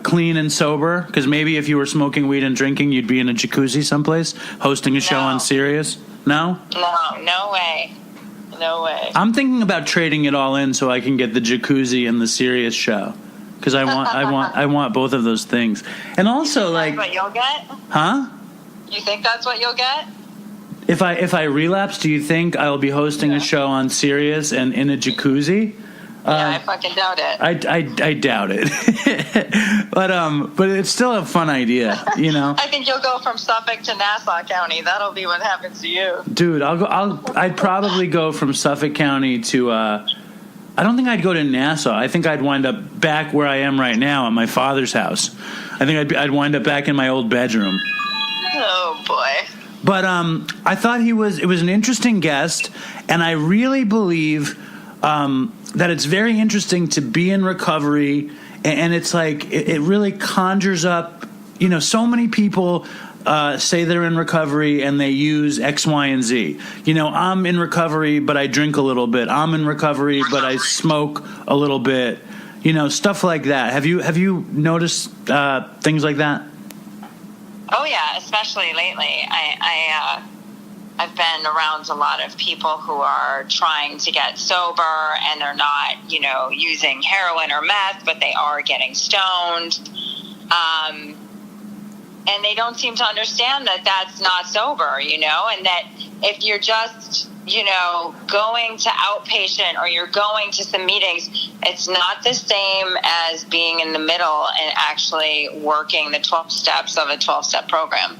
clean and sober? Because maybe if you were smoking weed and drinking, you'd be in a jacuzzi someplace hosting a show on Sirius? No? No way. No way. I'm thinking about trading it all in so I can get the jacuzzi and the Sirius show. Because I want both of those things. And also, that's what you'll get? Huh? You think that's what you'll get? If I relapse, do you think I'll be hosting a show on Sirius and in a jacuzzi? Yeah, I fucking doubt it. I doubt it. but it's still a fun idea, you know. I think you'll go from Suffolk to Nassau County. That'll be what happens to you. Dude, I'd probably go from Suffolk County to I don't think I'd go to Nassau. I think I'd wind up back where I am right now at my father's house. I think I'd wind up back in my old bedroom. Oh boy. But I thought it was an interesting guest, and I really believe that it's very interesting to be in recovery, and it's like it really conjures up, so many people say they're in recovery and they use X, Y, and Z. I'm in recovery, but I drink a little bit. I'm in recovery, but I smoke a little bit. Stuff like that. Have you noticed things like that? Oh yeah, especially lately. I've been around a lot of people who are trying to get sober, and they're not, using heroin or meth, but they are getting stoned. And they don't seem to understand that that's not sober, and that if you're just, going to outpatient or you're going to some meetings, it's not the same as being in the middle and actually working the 12 steps of a 12-step program.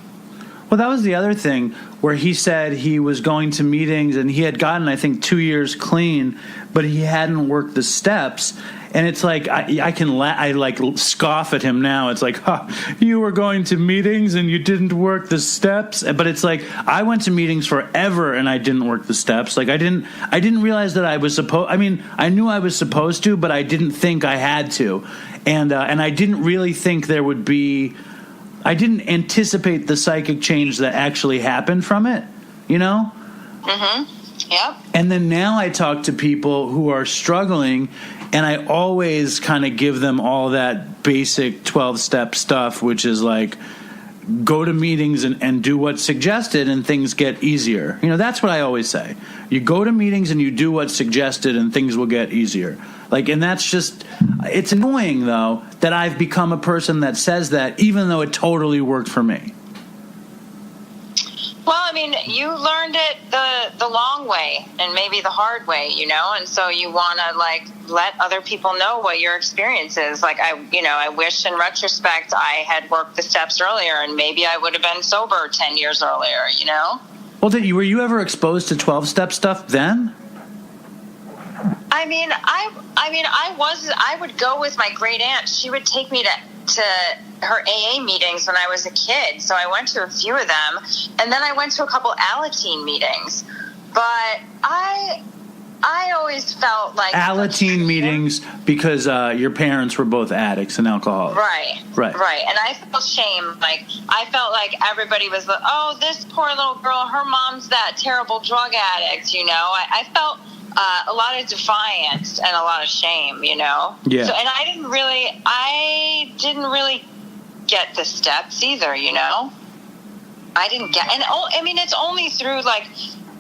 Well, that was the other thing where he said he was going to meetings and he had gotten, I think, 2 years clean, but he hadn't worked the steps. And it's like I scoff at him now. It's like, you were going to meetings and you didn't work the steps. But it's like I went to meetings forever and I didn't work the steps. Like I didn't realize that I was supposed. I mean, I knew I was supposed to, but I didn't think I had to. And I didn't really think there would be. I didn't anticipate the psychic change that actually happened from it. Mm-hmm. Yep. And then now I talk to people who are struggling, and I always kind of give them all that basic 12-step stuff, which is like go to meetings and do what's suggested and things get easier. That's what I always say. You go to meetings and you do what's suggested and things will get easier. And that's just, it's annoying, though, that I've become a person that says that, even though it totally worked for me. Well, I mean, you learned it the long way and maybe the hard way, and so you want to let other people know what your experience is. I wish in retrospect I had worked the steps earlier and maybe I would have been sober 10 years earlier, Well, were you ever exposed to 12-step stuff then? I would go with my great aunt. She would take me to her AA meetings when I was a kid. So I went to a few of them, and then I went to a couple Alateen meetings. But I always felt like Alateen meetings because your parents were both addicts and alcoholics. Right. And I felt shame. I felt like everybody was like, oh, this poor little girl, her mom's that terrible drug addict, I felt a lot of defiance and a lot of shame, Yeah. So, and I didn't really get the steps either, I didn't get, and it's only through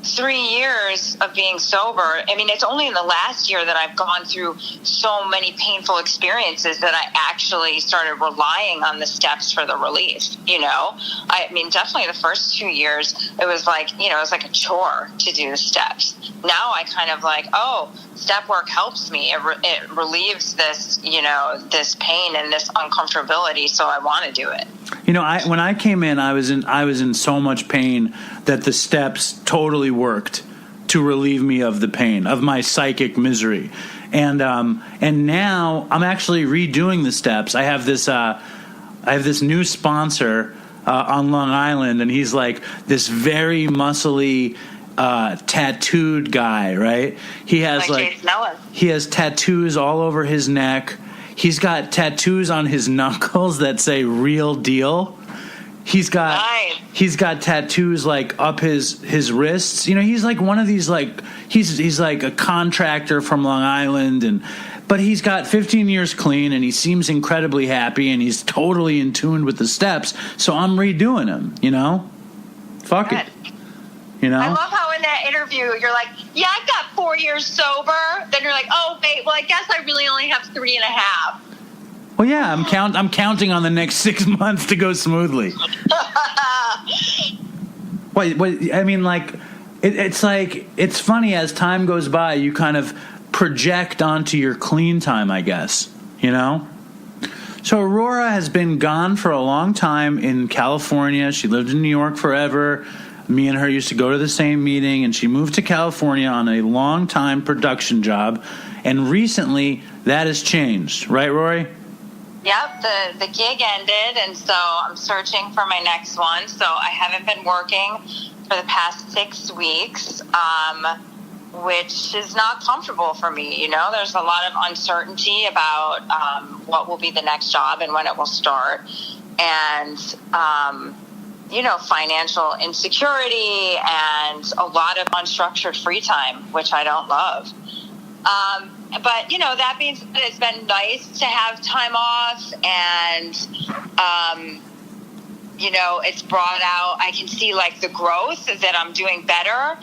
3 years of being sober. It's only in the last year that I've gone through so many painful experiences that I actually started relying on the steps for the relief, definitely the first 2 years, it was it was like a chore to do the steps. Now I kind of step work helps me. It relieves this, this pain and this uncomfortability. So I want to do it. When I came in, I was in so much pain that the steps totally worked to relieve me of the pain, of my psychic misery. And now I'm actually redoing the steps. I have this new sponsor on Long Island, and he's like this very muscly tattooed guy, right? He has he has tattoos all over his neck. He's got tattoos on his knuckles that say "real deal." He's got tattoos up his wrists. He's like one of these he's like a contractor from Long Island, but he's got 15 years clean and he seems incredibly happy and he's totally in tune with the steps. So I'm redoing him. Fuck it. I love how in that interview you're like, yeah, I've got 4 years sober. Then you're like, oh wait, well I guess I really only have 3.5. Well, yeah, I'm counting on the next 6 months to go smoothly. It's funny as time goes by, you kind of project onto your clean time, I guess. So Aurora has been gone for a long time in California. She lived in New York forever. Me and her used to go to the same meeting, and she moved to California on a long-time production job. And recently, that has changed. Right, Rory? Yep, the gig ended, and so I'm searching for my next one. So I haven't been working for the past 6 weeks, which is not comfortable for me. There's a lot of uncertainty about what will be the next job and when it will start, and financial insecurity and a lot of unstructured free time, which I don't love. But, that being said, it's been nice to have time off, and, it's brought out, I can see like the growth that I'm doing better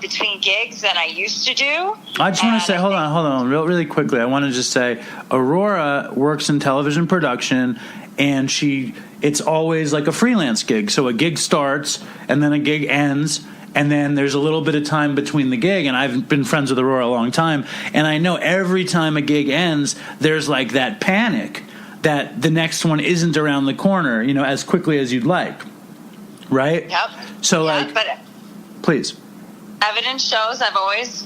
between gigs than I used to do. I just want to say, hold on, really quickly. I want to just say, Aurora works in television production, and it's always like a freelance gig. So a gig starts, and then a gig ends, and then there's a little bit of time between the gig, and I've been friends with Aurora a long time, and I know every time a gig ends, there's like that panic that the next one isn't around the corner, as quickly as you'd like, right? Yep. So, but please. Evidence shows I've always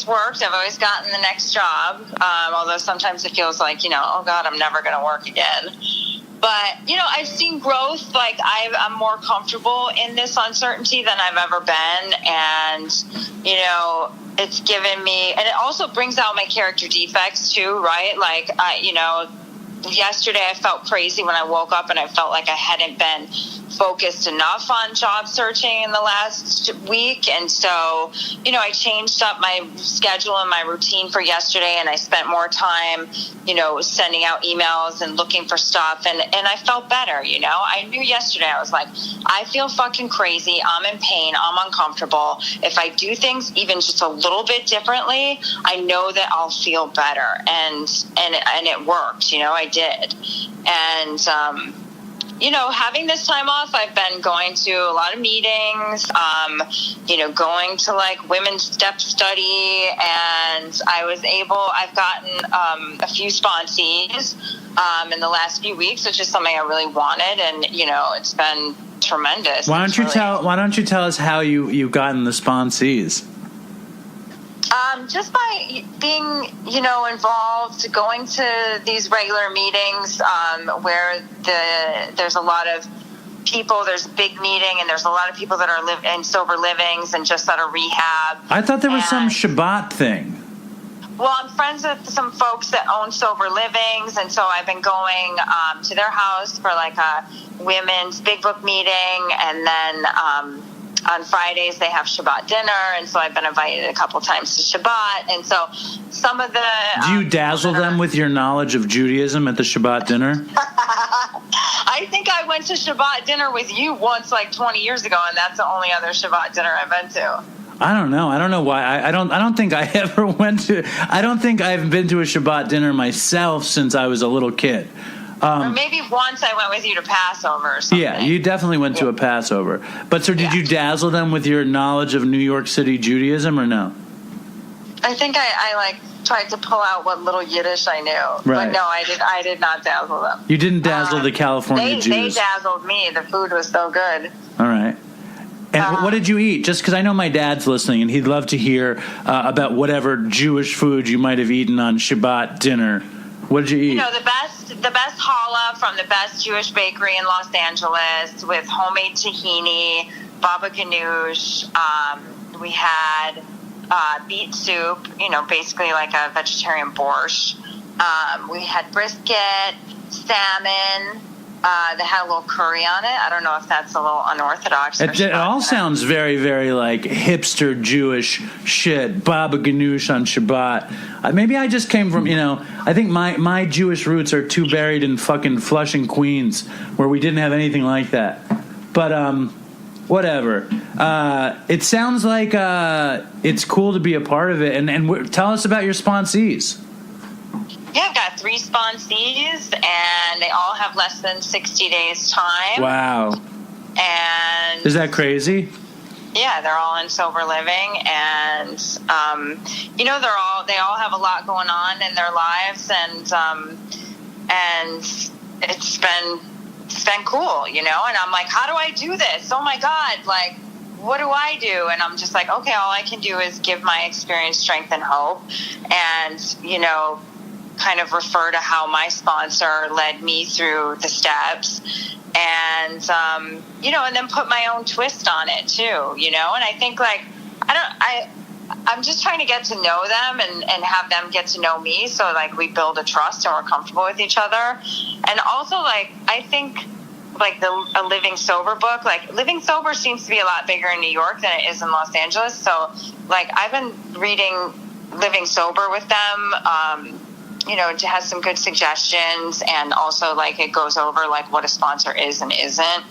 worked. I've always gotten the next job, although sometimes it feels like, oh, God, I'm never going to work again. But, I've seen growth. Like, I'm more comfortable in this uncertainty than I've ever been. And, it's given me, and it also brings out my character defects too, right? Like, yesterday I felt crazy when I woke up, and I felt like I hadn't been focused enough on job searching in the last week. And so, I changed up my schedule and my routine for yesterday, and I spent more time, sending out emails and looking for stuff. And I felt better, I knew yesterday, I was like, I feel fucking crazy. I'm in pain. I'm uncomfortable. If I do things even just a little bit differently, I know that I'll feel better. And it worked, I did. And, having this time off, I've been going to a lot of meetings, going to like women's step study, and I've gotten a few sponsees in the last few weeks, which is something I really wanted, and it's been tremendous. Why don't you tell us how you've gotten the sponsees? Just by being, involved, going to these regular meetings where there's a lot of people, there's a big meeting, and there's a lot of people that are in sober livings and just out of rehab. I thought there was some Shabbat thing. Well, I'm friends with some folks that own sober livings, and so I've been going to their house for like a women's big book meeting, and then on Fridays they have Shabbat dinner, and so I've been invited a couple times to Shabbat. And so some of the do you dazzle them with your knowledge of Judaism at the Shabbat dinner? I think I went to Shabbat dinner with you once, like 20 years ago, and that's the only other Shabbat dinner I've been to. I don't know. I don't know why. I don't think I ever went to. I don't think I've been to a Shabbat dinner myself since I was a little kid. Or maybe once I went with you to Passover or something. Yeah, you definitely went to a Passover. But so did you dazzle them with your knowledge of New York City Judaism or no? I think I like tried to pull out what little Yiddish I knew. Right. But no, I did not dazzle them. You didn't dazzle the California Jews. They dazzled me. The food was so good. All right. And what did you eat? Just because I know my dad's listening, and he'd love to hear about whatever Jewish food you might have eaten on Shabbat dinner. What did you eat? The best challah from the best Jewish bakery in Los Angeles with homemade tahini, baba ganoush. We had beet soup, basically like a vegetarian borscht. We had brisket, salmon. That had a little curry on it. I don't know if that's a little unorthodox. It all sounds very, very like hipster Jewish shit. Baba ganoush on Shabbat. Maybe I just came from, I think my Jewish roots are too buried in fucking Flushing, Queens, where we didn't have anything like that. But whatever. It sounds like it's cool to be a part of it. And tell us about your sponsees. Yeah, I've got 3 sponsees, and they all have less than 60 days time. Wow. And is that crazy? Yeah, they're all in sober living, and they all have a lot going on in their lives, and it's been cool, and I'm like, how do I do this? Oh my God, like, what do I do? And I'm just like, okay, all I can do is give my experience strength and hope, and kind of refer to how my sponsor led me through the steps, and and then put my own twist on it too, and I think I'm just trying to get to know them and have them get to know me, so like we build a trust and we're comfortable with each other. And also, like, I think like a Living Sober book, like Living Sober seems to be a lot bigger in New York than it is in Los Angeles, so like I've been reading Living Sober with them. It has some good suggestions, and also like it goes over like what a sponsor is and isn't,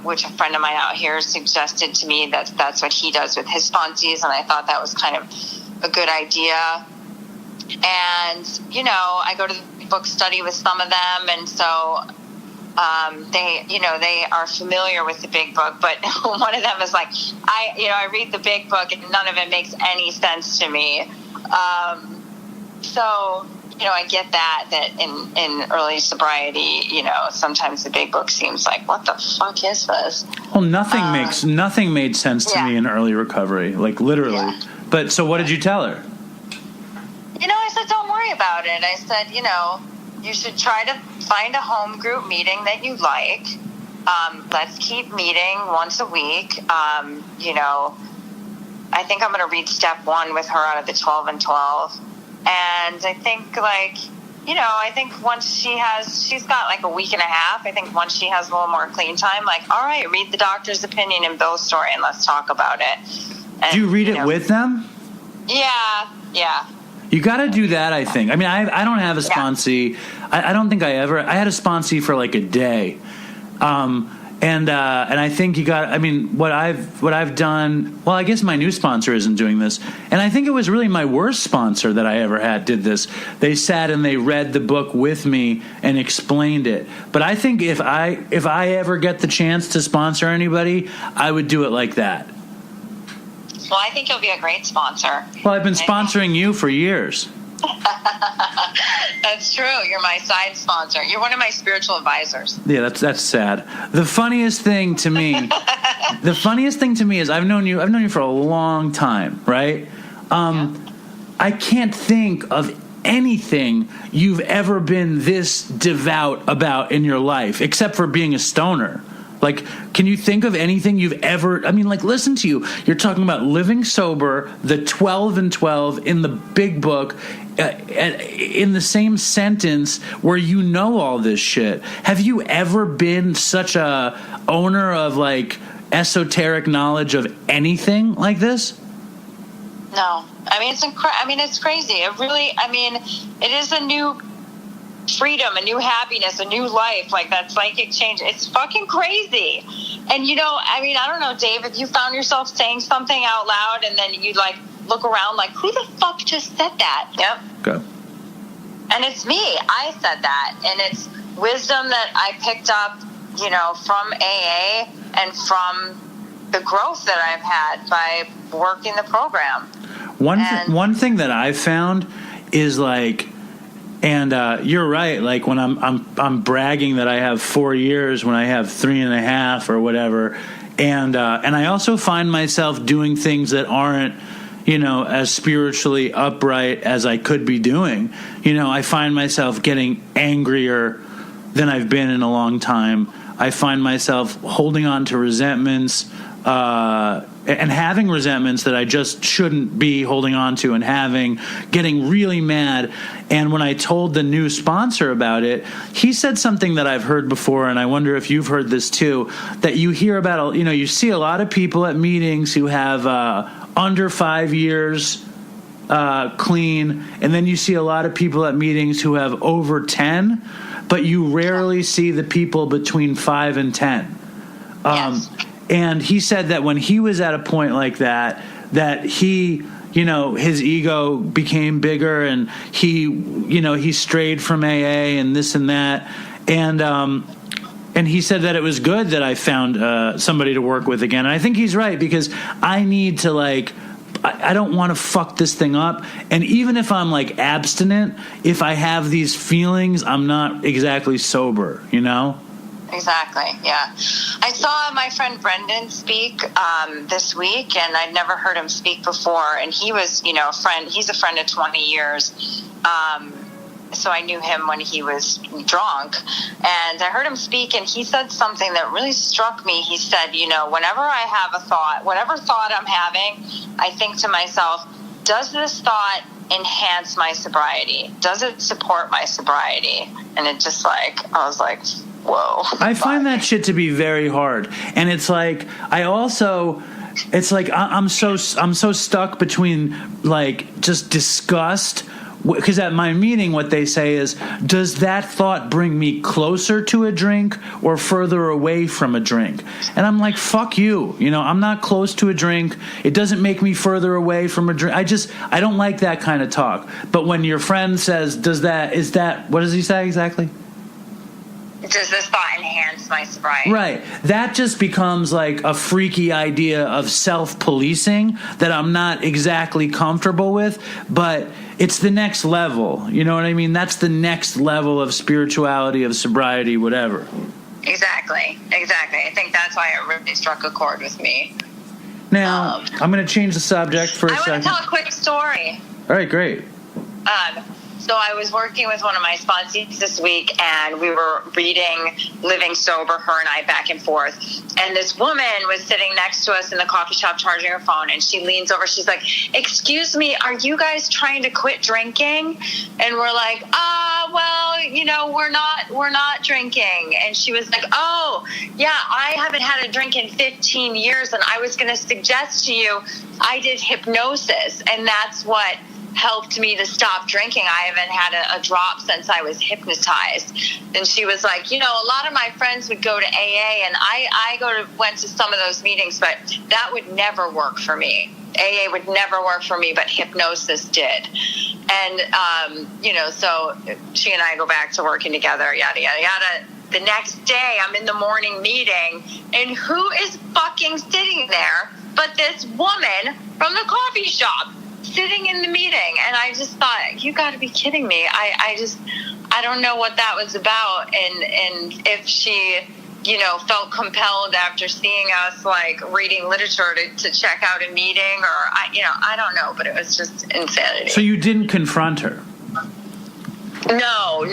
which a friend of mine out here suggested to me that that's what he does with his sponsees, and I thought that was kind of a good idea. And I go to the book study with some of them, and so they are familiar with the big book, but one of them is like, I read the big book and none of it makes any sense to me. So I get that in early sobriety, sometimes the big book seems like, what the fuck is this? Well, nothing made sense to me in early recovery, like literally. Yeah. But so what did you tell her? I said, don't worry about it. I said, you should try to find a home group meeting that you like. Let's keep meeting once a week. I think I'm going to read step 1 with her out of the 12 and 12. And I think I think once she's got like a week and a half, I think once she has a little more clean time, like, all right, read the doctor's opinion and Bill's story and let's talk about it. And, do you read it with them? Yeah. You got to do that, I think. I mean, I don't have a sponsee. I don't think I had a sponsee for like a day. And I think you got, I mean, what I've done, well, I guess my new sponsor isn't doing this. And I think it was really my worst sponsor that I ever had did this. They sat and they read the book with me and explained it. But I think if I ever get the chance to sponsor anybody, I would do it like that. Well, I think you'll be a great sponsor. Well, I've been sponsoring you for years. That's true. You're my side sponsor. You're one of my spiritual advisors. Yeah, that's sad. The funniest thing to me is I've known you for a long time, right? I can't think of anything you've ever been this devout about in your life, except for being a stoner. Like, can you think of anything you've ever... I mean, like, listen to you. You're talking about living sober, the 12 and 12 in the big book, in the same sentence where you know all this shit. Have you ever been such a owner of, like, esoteric knowledge of anything like this? No. I mean, it's crazy. It really... I mean, it is a new... freedom, a new happiness, a new life, like that psychic change. It's fucking crazy. And I don't know, Dave, if you found yourself saying something out loud and then you'd like look around like, who the fuck just said that? Yep. Go. And it's me. I said that. And it's wisdom that I picked up, from AA and from the growth that I've had by working the program. One thing that I've found is like, and you're right. Like when I'm bragging that I have 4 years when I have 3.5 or whatever, and I also find myself doing things that aren't, as spiritually upright as I could be doing. I find myself getting angrier than I've been in a long time. I find myself holding on to resentments. And having resentments that I just shouldn't be holding on to and getting really mad. And when I told the new sponsor about it, he said something that I've heard before, and I wonder if you've heard this too, that you hear about, you see a lot of people at meetings who have under 5 years clean, and then you see a lot of people at meetings who have over 10, but you rarely see the people between 5 and 10. Yes. And he said that when he was at a point like that he, his ego became bigger and he strayed from AA and this and that. And he said that it was good that I found somebody to work with again. And I think he's right, because I need to, like, I don't want to fuck this thing up. And even if I'm, like, abstinent, if I have these feelings, I'm not exactly sober, Exactly, yeah. I saw my friend Brendan speak this week, and I'd never heard him speak before. And he was, a friend. He's a friend of 20 years. so I knew him when he was drunk. And I heard him speak, and he said something that really struck me. He said, whenever I have a thought, whatever thought I'm having, I think to myself, does this thought enhance my sobriety? Does it support my sobriety? And it just I was like, whoa. I find that shit to be very hard. And it's like, I'm so stuck between just disgust. Because at my meeting, what they say is, does that thought bring me closer to a drink or further away from a drink? And I'm like, fuck you. I'm not close to a drink. It doesn't make me further away from a drink. I don't like that kind of talk. But when your friend says, what does he say exactly? Does this thought enhance my sobriety? Right. That just becomes like a freaky idea of self-policing that I'm not exactly comfortable with, but it's the next level. You know what I mean? That's the next level of spirituality, of sobriety, whatever. Exactly. I think that's why it really struck a chord with me. Now, I'm going to change the subject for a second. I want to tell a quick story. All right, great. So I was working with one of my sponsees this week, and we were reading Living Sober, her and I, back and forth. And this woman was sitting next to us in the coffee shop charging her phone, and she leans over. She's like, "Excuse me, are you guys trying to quit drinking?" And we're like, well, we're not drinking. And she was like, "Oh, yeah, I haven't had a drink in 15 years, and I was going to suggest to you, I did hypnosis, and that's what helped me to stop drinking. I haven't had a drop since I was hypnotized." And she was like, a lot of my friends would go to AA, and I went to some of those meetings, but that would never work for me. AA would never work for me, but hypnosis did. And, so she and I go back to working together, yada, yada, yada. The next day, I'm in the morning meeting, and who is fucking sitting there but this woman from the coffee shop, sitting in the meeting. And I just thought, you got to be kidding me. I don't know what that was about, and if she felt compelled after seeing us reading literature to check out a meeting, or I don't know, but it was just insanity. So you didn't confront her? No.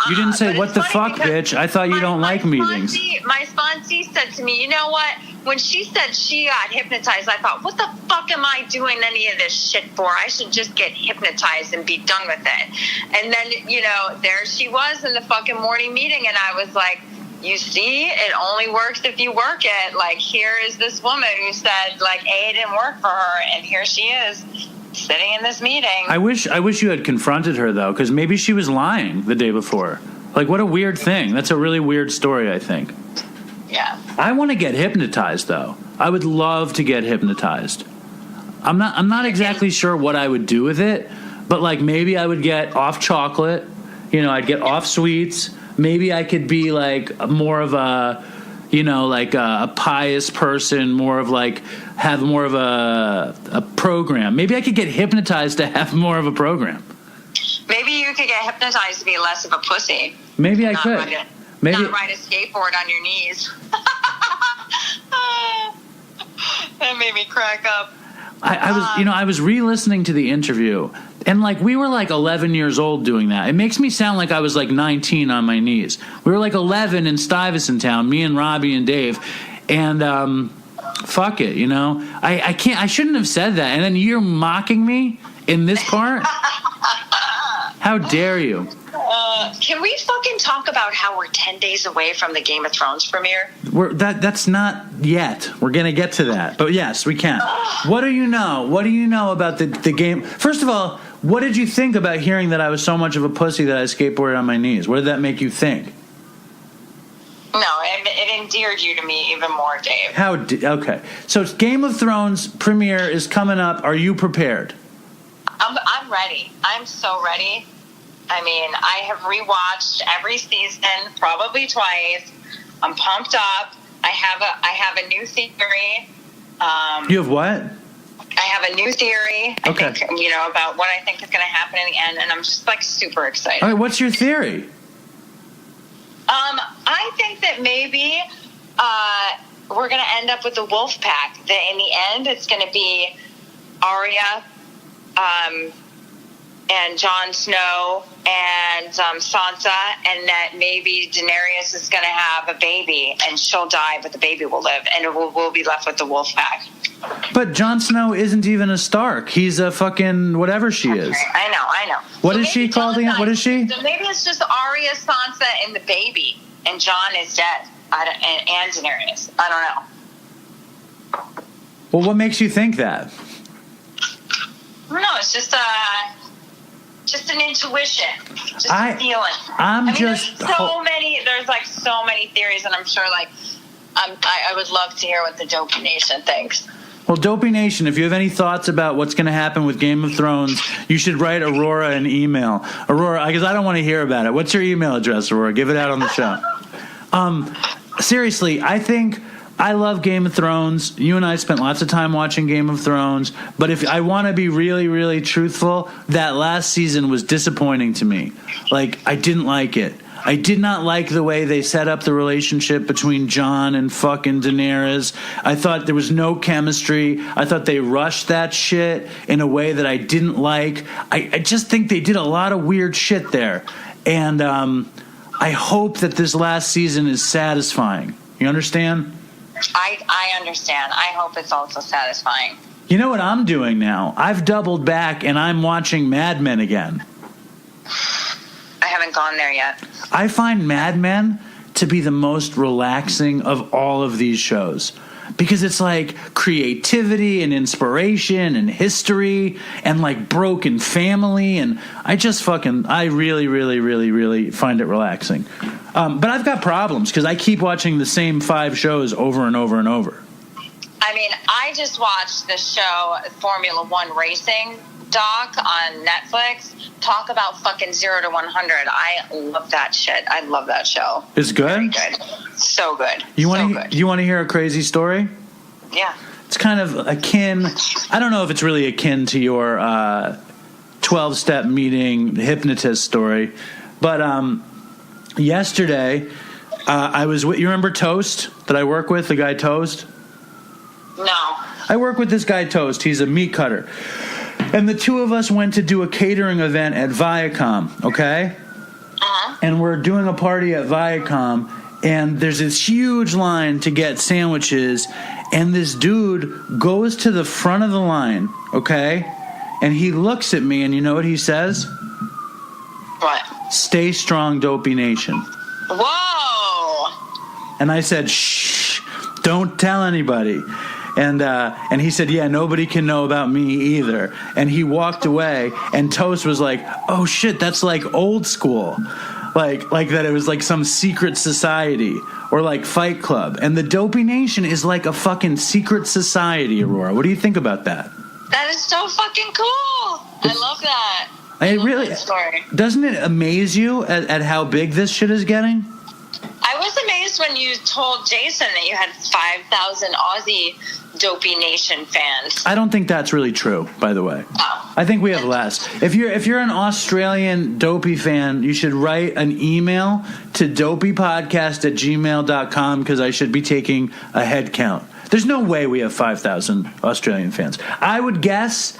You didn't say, "What the fuck, bitch? I thought you don't like meetings." My sponsee said to me, "You know what? When she said she got hypnotized, I thought, what the fuck am I doing any of this shit for? I should just get hypnotized and be done with it." And then, there she was in the fucking morning meeting, and I was like, you see, it only works if you work it. Here is this woman who said, A didn't work for her, and here she is, sitting in this meeting. I wish you had confronted her, though, because maybe she was lying the day before. What a weird thing. That's a really weird story, I think. Yeah. I want to get hypnotized, though. I would love to get hypnotized. I'm not exactly sure what I would do with it, but maybe I would get off chocolate. I'd get off sweets. Maybe I could be more of a, a pious person, more of have more of a program. Maybe I could get hypnotized to have more of a program. Maybe you could get hypnotized to be less of a pussy. Maybe I could. Not ride a skateboard on your knees. That made me crack up. I was re-listening to the interview, and we were 11 years old doing that. It makes me sound like I was 19 on my knees. We were 11 in Stuyvesant Town, me and Robbie and Dave, and fuck it, I can't. I shouldn't have said that. And then you're mocking me in this part. How dare you? Can we fucking talk about how we're 10 days away from the Game of Thrones premiere? That's not yet. We're going to get to that. But yes, we can. What do you know? What do you know about the game? First of all, what did you think about hearing that I was so much of a pussy that I skateboarded on my knees? What did that make you think? No, it endeared you to me even more, Dave. Okay. So Game of Thrones premiere is coming up. Are you prepared? I'm ready. I'm so ready. I mean, I have rewatched every season probably twice. I'm pumped up. I have a new theory. You have what? I have a new theory. Okay. I think, about what I think is going to happen in the end, and I'm just super excited. All right, what's your theory? I think that maybe we're going to end up with the wolf pack. That in the end, it's going to be Arya, and Jon Snow and Sansa, and that maybe Daenerys is going to have a baby, and she'll die, but the baby will live, and we'll be left with the wolf pack. But Jon Snow isn't even a Stark. He's a fucking whatever she is. I know. What is she called again? What is she? So maybe it's just Arya, Sansa, and the baby, and Jon is dead. And Daenerys. I don't know. Well, what makes you think that? I don't know. It's just an intuition, just a feeling. There's like so many theories, and I'm sure I would love to hear what the Dopey Nation thinks. Well, Dopey Nation, if you have any thoughts about what's going to happen with Game of Thrones, you should write Aurora an email. Aurora, because I don't want to hear about it. What's your email address, Aurora? Give it out on the show. Seriously, I love Game of Thrones. You and I spent lots of time watching Game of Thrones. But if I want to be really, really truthful, that last season was disappointing to me. I didn't like it. I did not like the way they set up the relationship between Jon and fucking Daenerys. I thought there was no chemistry. I thought they rushed that shit in a way that I didn't like. I just think they did a lot of weird shit there. And I hope that this last season is satisfying. You understand? I understand. I hope it's also satisfying. You know what I'm doing now? I've doubled back and I'm watching Mad Men again. I haven't gone there yet. I find Mad Men to be the most relaxing of all of these shows because it's like creativity and inspiration and history and like broken family, and I really, really, really, really find it relaxing. But I've got problems because I keep watching the same 5 shows over and over and over. I mean, I just watched the show Formula One Racing doc on Netflix. Talk about fucking 0 to 100. I love that shit. I love that show. It's good? Very good. So good. You want to hear a crazy story? Yeah. It's kind of akin, I don't know if it's really akin to your 12-step meeting hypnotist story, but yesterday I was with, you remember Toast that I work with, the guy Toast? No. I work with this guy Toast. He's a meat cutter. And the two of us went to do a catering event at Viacom, okay? Uh-huh. And we're doing a party at Viacom, and there's this huge line to get sandwiches, and this dude goes to the front of the line, okay? And he looks at me, and you know what he says? What? Stay strong, Dopey Nation. Whoa! And I said, shh, don't tell anybody. And he said, yeah, nobody can know about me either. And he walked away, and Toast was like, oh, shit, that's like old school. Like that it was like some secret society or like Fight Club. And the Dopey Nation is like a fucking secret society, Aurora. What do you think about that? That is so fucking cool. I love that. It really that story. Doesn't it amaze you at how big this shit is getting? I was amazed when you told Jason that you had 5,000 Aussie Dopey Nation fans. I don't think that's really true, by the way. Oh. I think we have less. If you're an Australian Dopey fan, you should write an email to dopeypodcast@gmail.com because I should be taking a head count. There's no way we have 5,000 Australian fans. I would guess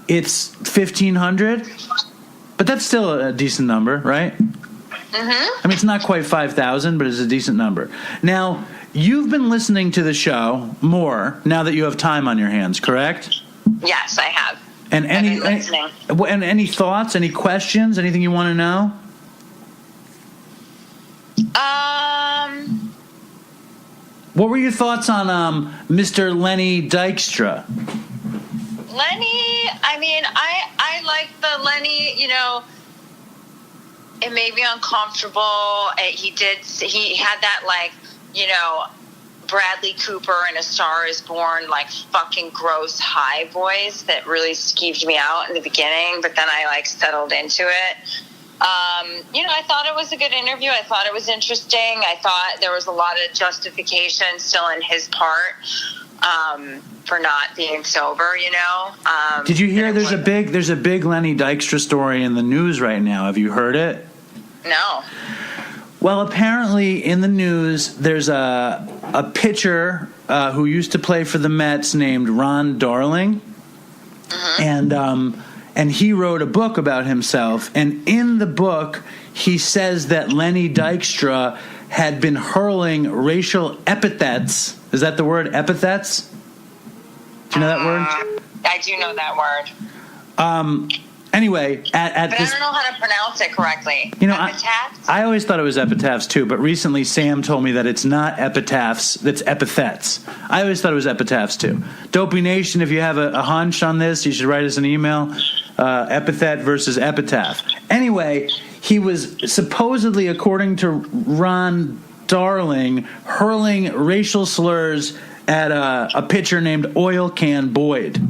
it's 1,500, but that's still a decent number, right? Mm-hmm. I mean, it's not quite 5,000, but it's a decent number. Now, you've been listening to the show more now that you have time on your hands, correct? Yes, I have. And any thoughts, any questions, anything you want to know? What were your thoughts on Mr. Lenny Dykstra? Lenny, I mean, I like the Lenny, you know, it made me uncomfortable. He had that, like, you know, Bradley Cooper in A Star Is Born, like, fucking gross high voice that really skeeved me out in the beginning, but then I, like, settled into it. You know, I thought it was a good interview. I thought it was interesting. I thought there was a lot of justification still in his part for not being sober, you know. Did you hear there's a big Lenny Dykstra story in the news right now? Have you heard it? No. Well, apparently in the news there's a pitcher who used to play for the Mets named Ron Darling. Mm-hmm. And and he wrote a book about himself. And in the book, he says that Lenny Dykstra had been hurling racial epithets. Is that the word, epithets? Do you know that word? I do know that word. Anyway, but I don't know how to pronounce it correctly. Epitaphs? I always thought it was epitaphs too, but recently Sam told me that it's not epitaphs, it's epithets. I always thought it was epitaphs too. Dopey Nation, if you have a hunch on this, you should write us an email. Epithet versus epitaph. Anyway, he was supposedly, according to Ron Darling, hurling racial slurs at a pitcher named Oil Can Boyd.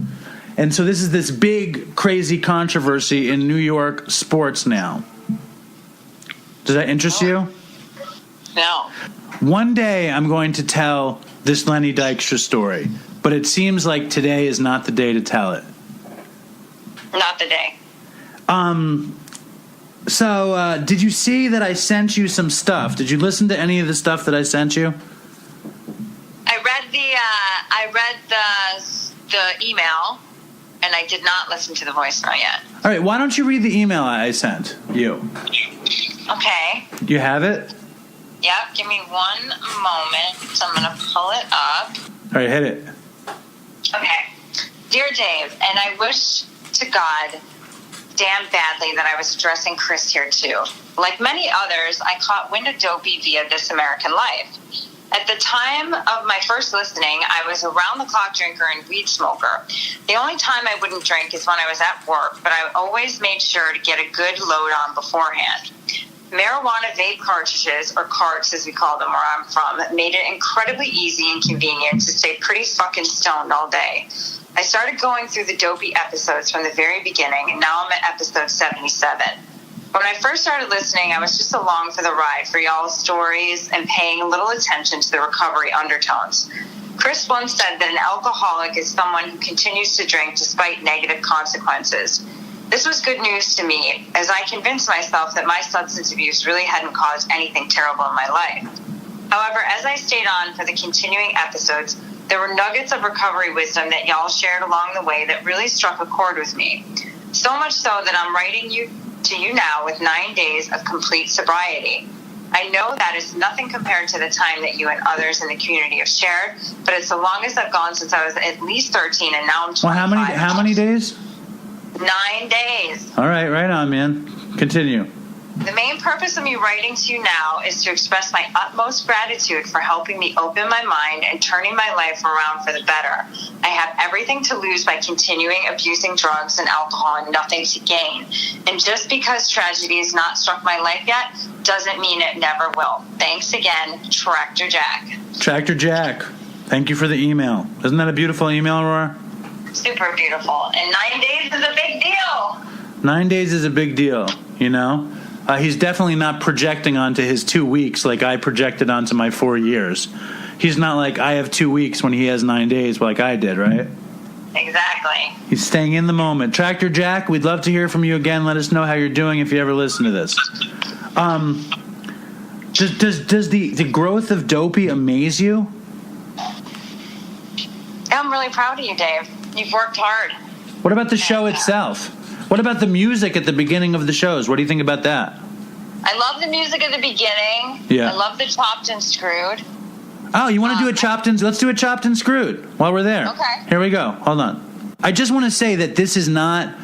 And so this is this big, crazy controversy in New York sports now. Does that interest you? No. One day I'm going to tell this Lenny Dykstra story, but it seems like today is not the day to tell it. Not the day. So did you see that I sent you some stuff? Did you listen to any of the stuff that I sent you? I read the email, and I did not listen to the voicemail yet. All right, why don't you read the email I sent you? Okay. You have it? Yep, give me one moment. So I'm going to pull it up. All right, hit it. Okay. Dear Dave, and I wish to God damn badly that I was addressing Chris here too. Like many others, I caught wind of Dopey via This American Life. At the time of my first listening, I was a round-the-clock drinker and weed smoker. The only time I wouldn't drink is when I was at work, but I always made sure to get a good load on beforehand. Marijuana vape cartridges, or carts as we call them where I'm from, made it incredibly easy and convenient to stay pretty fucking stoned all day. I started going through the Dopey episodes from the very beginning, and now I'm at episode 77. When I first started listening, I was just along for the ride for y'all's stories and paying a little attention to the recovery undertones. Chris once said that an alcoholic is someone who continues to drink despite negative consequences. This was good news to me, as I convinced myself that my substance abuse really hadn't caused anything terrible in my life. However, as I stayed on for the continuing episodes, there were nuggets of recovery wisdom that y'all shared along the way that really struck a chord with me. So much so that I'm writing to you now with 9 days of complete sobriety. I know that is nothing compared to the time that you and others in the community have shared, but it's the longest I've gone since I was at least 13, and now I'm 25. Well, how many days? 9 days. All right, right on, man. Continue. The main purpose of me writing to you now is to express my utmost gratitude for helping me open my mind and turning my life around for the better. I have everything to lose by continuing abusing drugs and alcohol and nothing to gain. And just because tragedy has not struck my life yet doesn't mean it never will. Thanks again, Tractor Jack. Tractor Jack, thank you for the email. Isn't that a beautiful email, Aurora? Super beautiful. And 9 days is a big deal. 9 days is a big deal, you know? He's definitely not projecting onto his 2 weeks like I projected onto my 4 years. He's not like I have 2 weeks when he has 9 days like I did, right? Exactly. He's staying in the moment. Tractor Jack, we'd love to hear from you again. Let us know how you're doing if you ever listen to this. Does the growth of Dopey amaze you? I'm really proud of you, Dave. You've worked hard. What about the show itself? What about the music at the beginning of the shows? What do you think about that? I love the music at the beginning. Yeah. I love the Chopped and Screwed. Oh, you want to do a Chopped and... Let's do a Chopped and Screwed while we're there. Okay. Here we go. Hold on. I just want to say that this is not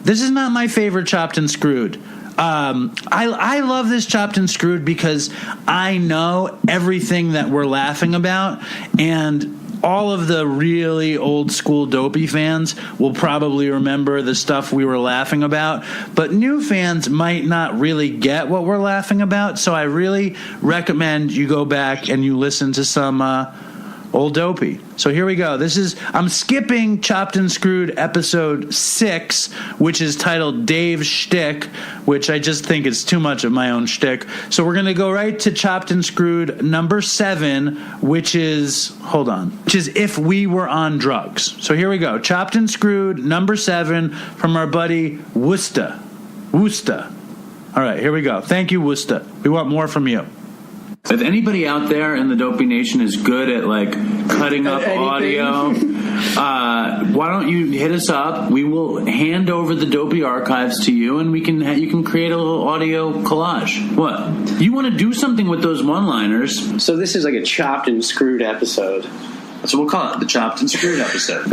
my favorite Chopped and Screwed. I love this Chopped and Screwed because I know everything that we're laughing about, and all of the really old school Dopey fans will probably remember the stuff we were laughing about, but new fans might not really get what we're laughing about, so I really recommend you go back and you listen to some old Dopey. So here we go. I'm skipping Chopped and Screwed episode 6, which is titled Dave's Shtick, which I just think is too much of my own shtick. So we're going to go right to Chopped and Screwed number 7, which is If We Were on Drugs. So here we go. Chopped and Screwed number 7 from our buddy Woosta. All right, here we go. Thank you, Woosta. We want more from you. If anybody out there in the Dopey Nation is good at like cutting up audio Why don't you hit us up? We will hand over the Dopey archives to you, and you can create a little audio collage. What? You want to do something with those one-liners? So this is like a chopped and screwed episode. So we'll call it the Chopped and Screwed episode.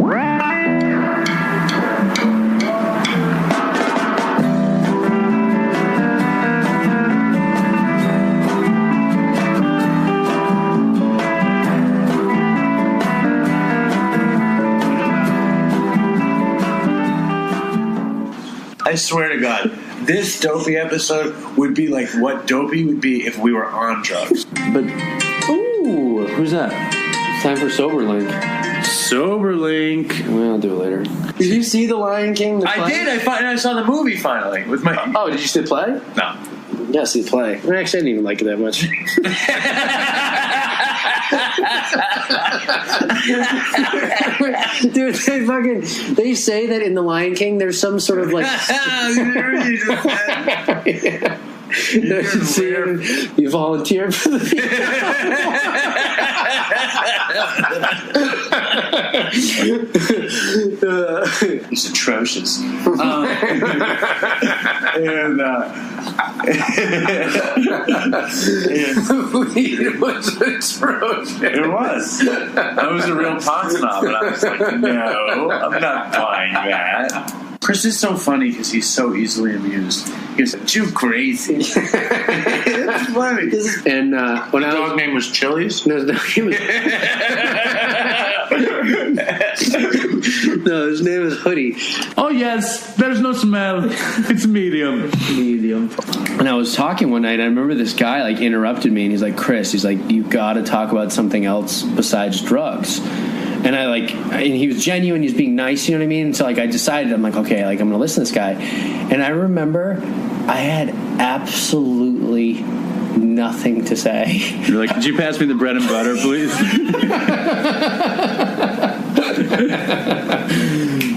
I swear to God, this Dopey episode would be like what Dopey would be if we were on drugs. But, ooh, who's that? It's time for Sober Link. Sober Link. Well, I'll do it later. Did you see The Lion King? I did. I saw the movie finally with my. Oh, did you see the play? No. Yeah, see the play. Actually, I didn't even like it that much. Dude, they say that in The Lion King there's some sort of like you volunteered for the It's atrocious. It was atrocious. It was. I was a real pot snob, and I was like, no, I'm not buying that. Chris is so funny because he's so easily amused. He goes, "You crazy?" It's funny. And when the dog name was Chili's. No, he was. No, his name is Hoodie. Oh yes, there's no smell. It's medium. And I was talking one night, and I remember this guy like interrupted me, and he's like, "Chris," he's like, "You got to talk about something else besides drugs." And and he was genuine, he was being nice, you know what I mean? And so like I decided, I'm like, okay, like I'm gonna listen to this guy. And I remember I had absolutely nothing to say. You're like, could you pass me the bread and butter, please?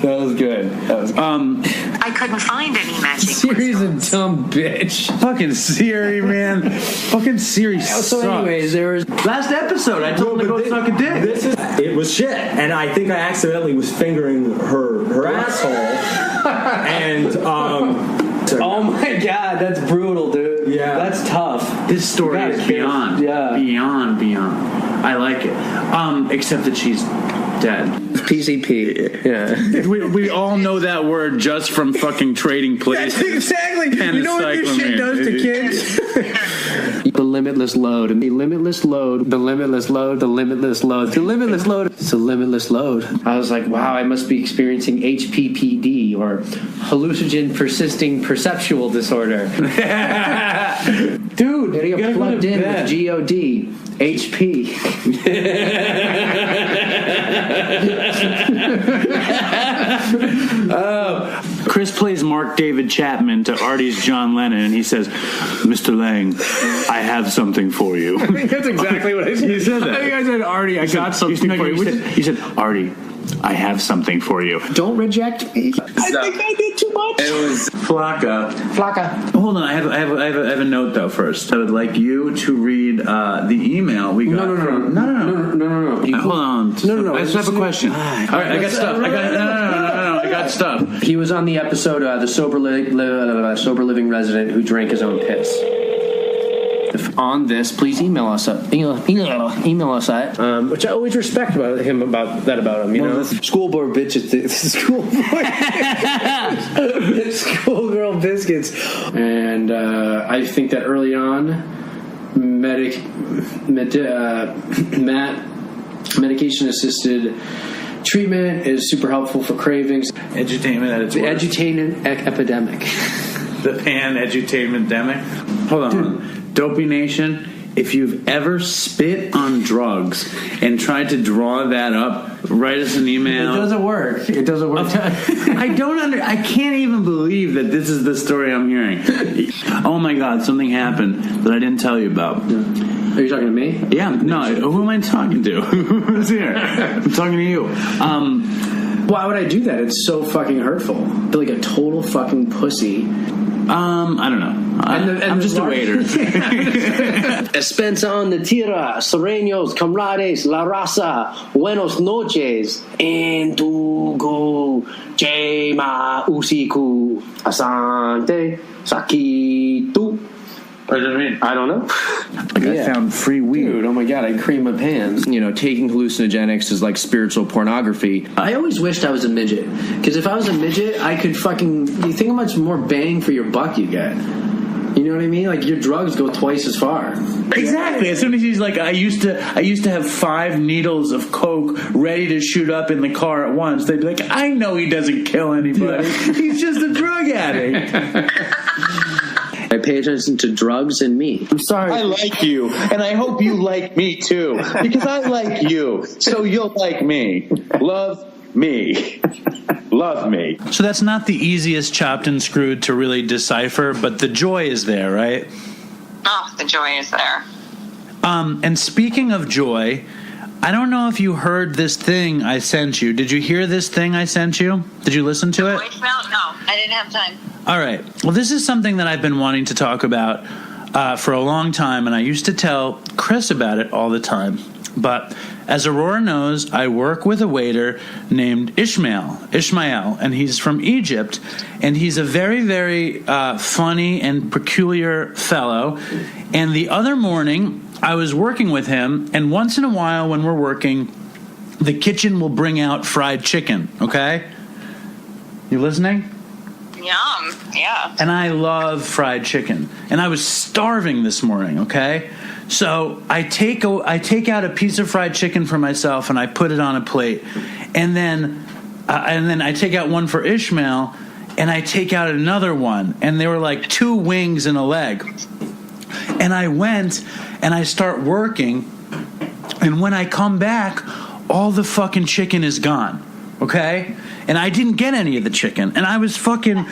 That was good. I couldn't find any matching. Siri's a dumb bitch. Fucking Siri, man. Fucking Siri sucks. So anyways, there was last episode I told him to go suck a dick. It was shit, and I think I accidentally was fingering her asshole. And oh my god, that's brutal, dude. Yeah, that's tough. This story is beyond. Yeah, beyond. I like it. Except that she's dead. PCP. Yeah. We all know that word just from fucking trading places. Exactly. You know what this shit does to kids? The limitless load. The limitless load. The limitless load. The limitless load. The limitless load. It's a limitless load. I was like, wow, I must be experiencing HPPD or hallucinogen persisting perceptual disorder. Dude, you got plugged in with GOD. HP. Chris plays Mark David Chapman to Artie's John Lennon, and he says, "Mr. Lang, I have something for you." I think that's exactly what I said. You said that. I think I said, "Artie, I got something for you." You said, "Artie, I have something for you." Don't reject me. I think I did too much. It was Flocka. Hold on, I have a note though. First, I would like you to read the email we got. No. Hold on. No. I just have a question. All right, I got stuff. I got stuff. He was on the episode the sober living resident who drank his own piss. On this, please email us at which I always respect about him. You know, schoolboy bitches, schoolgirl biscuits, and I think that early on, medication assisted treatment is super helpful for cravings. Edutainment at its worst. The edutainment epidemic. The pan-edutainment-demic. Hold on. Dopey Nation, if you've ever spit on drugs and tried to draw that up, write us an email. It doesn't work. I can't even believe that this is the story I'm hearing. Oh my God, something happened that I didn't tell you about. Are you talking to me? Yeah, no, who am I talking to? Who's here? I'm talking to you. Why would I do that? It's so fucking hurtful. I feel like a total fucking pussy I don't know. I'm just a waiter. Espensa on the tira, sereños, camaradas, la raza, buenos noches, entugu, jema, usiku, asante, sakitu. What does it mean? I don't know. I found free weed. Dude, oh my god, I cream my pants. You know, taking hallucinogenics is like spiritual pornography. I always wished I was a midget. Because if I was a midget, I could fucking... You think how much more bang for your buck you get? You know what I mean? Like, your drugs go twice as far. Exactly. As soon as he's like, I used to have 5 needles of coke ready to shoot up in the car at once. They'd be like, I know he doesn't kill anybody. He's just a drug addict. I pay attention to drugs and me. I'm sorry. I like you, and I hope you like me too, because I like you, so you'll like me. Love me. Love me. So that's not the easiest chopped and screwed to really decipher, but the joy is there, right? Oh, the joy is there. And speaking of joy, I don't know if you heard this thing I sent you. Did you hear this thing I sent you? Did you listen to it? Voicemail? No, I didn't have time. All right. Well, this is something that I've been wanting to talk about for a long time, and I used to tell Chris about it all the time. But as Aurora knows, I work with a waiter named Ishmael, and he's from Egypt, and he's a very, very funny and peculiar fellow. And the other morning, I was working with him, and once in a while when we're working, the kitchen will bring out fried chicken, okay? You listening? Yum, yeah. And I love fried chicken. And I was starving this morning, okay? So I take out a piece of fried chicken for myself and I put it on a plate. And then I take out one for Ishmael and I take out another one. And they were like 2 wings and a leg. And I went and I start working. And when I come back, all the fucking chicken is gone, okay? And I didn't get any of the chicken. And I was fucking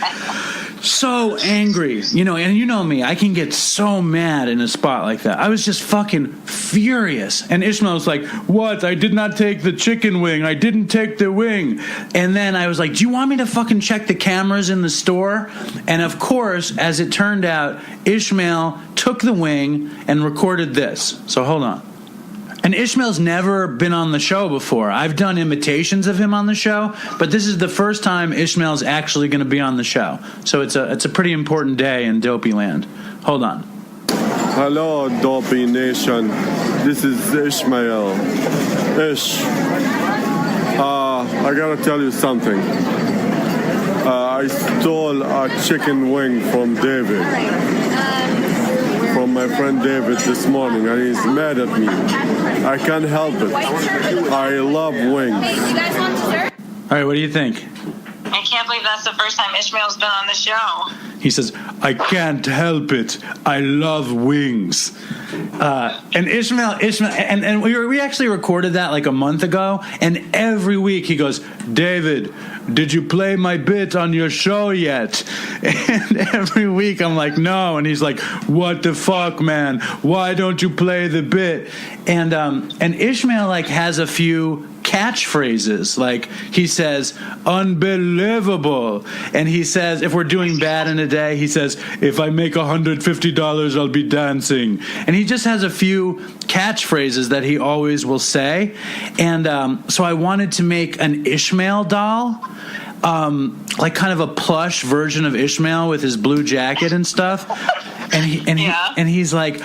so angry. You know, and you know me, I can get so mad in a spot like that. I was just fucking furious. And Ishmael was like, what? I did not take the chicken wing. I didn't take the wing. And then I was like, do you want me to fucking check the cameras in the store? And of course, as it turned out, Ishmael took the wing and recorded this. So hold on. And Ishmael's never been on the show before. I've done imitations of him on the show, but this is the first time Ishmael's actually going to be on the show. So it's a pretty important day in Dopey land. Hold on. Hello, Dopey Nation. This is Ishmael. Ish. I gotta tell you something. I stole a chicken wing from David. From my friend David this morning, and he's mad at me. I can't help it. I love wings. Hey, you guys want dessert? All right, what do you think? I can't believe that's the first time Ishmael's been on the show. He says, I can't help it. I love wings. And Ishmael, and we actually recorded that like a month ago, and every week he goes, David, did you play my bit on your show yet? And every week I'm like, no. And he's like, what the fuck, man? Why don't you play the bit? And Ishmael like has a few catchphrases. Like he says, unbelievable. And he says, if we're doing bad in a day, he says, if I make $150, I'll be dancing. And he just has a few catchphrases that he always will say. And so I wanted to make an Ishmael doll, like kind of a plush version of Ishmael with his blue jacket and stuff. And he's like,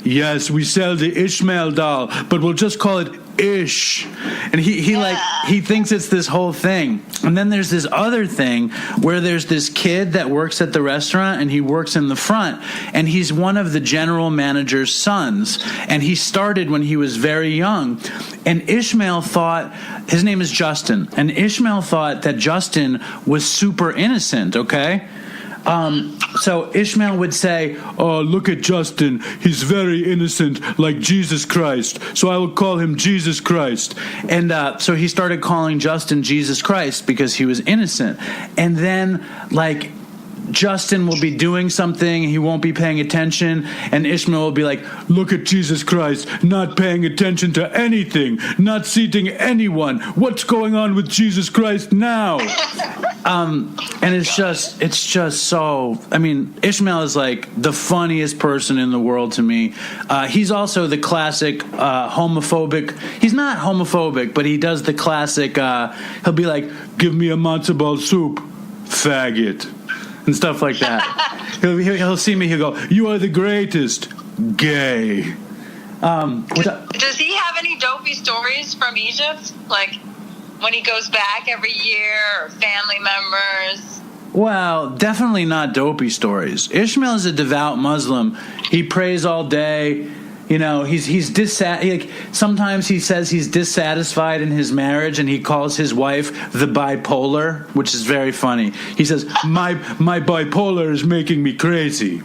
yes, we sell the Ishmael doll, but we'll just call it Ish. And he thinks it's this whole thing. And then there's this other thing where there's this kid that works at the restaurant and he works in the front, and he's one of the general manager's sons, and he started when he was very young. And Ishmael thought, his name is Justin, and Ishmael thought that Justin was super innocent, okay? So Ishmael would say, oh, look at Justin. He's very innocent, like Jesus Christ. So I will call him Jesus Christ. And so he started calling Justin Jesus Christ because he was innocent. And then, like, Justin will be doing something, he won't be paying attention, and Ishmael will be like, look at Jesus Christ, not paying attention to anything, not seating anyone. What's going on with Jesus Christ now? And it's just so, I mean, Ishmael is like the funniest person in the world to me. He's also the classic homophobic. He's not homophobic, but he does the classic, he'll be like, give me a matzo ball soup, faggot. And stuff like that. He'll see me, he'll go, you are the greatest, gay. Does he have any dopey stories from Egypt? Like when he goes back every year, or family members? Well, definitely not dopey stories. Ishmael is a devout Muslim. He prays all day. You know, sometimes he says he's dissatisfied in his marriage, and he calls his wife the bipolar, which is very funny. He says, my bipolar is making me crazy,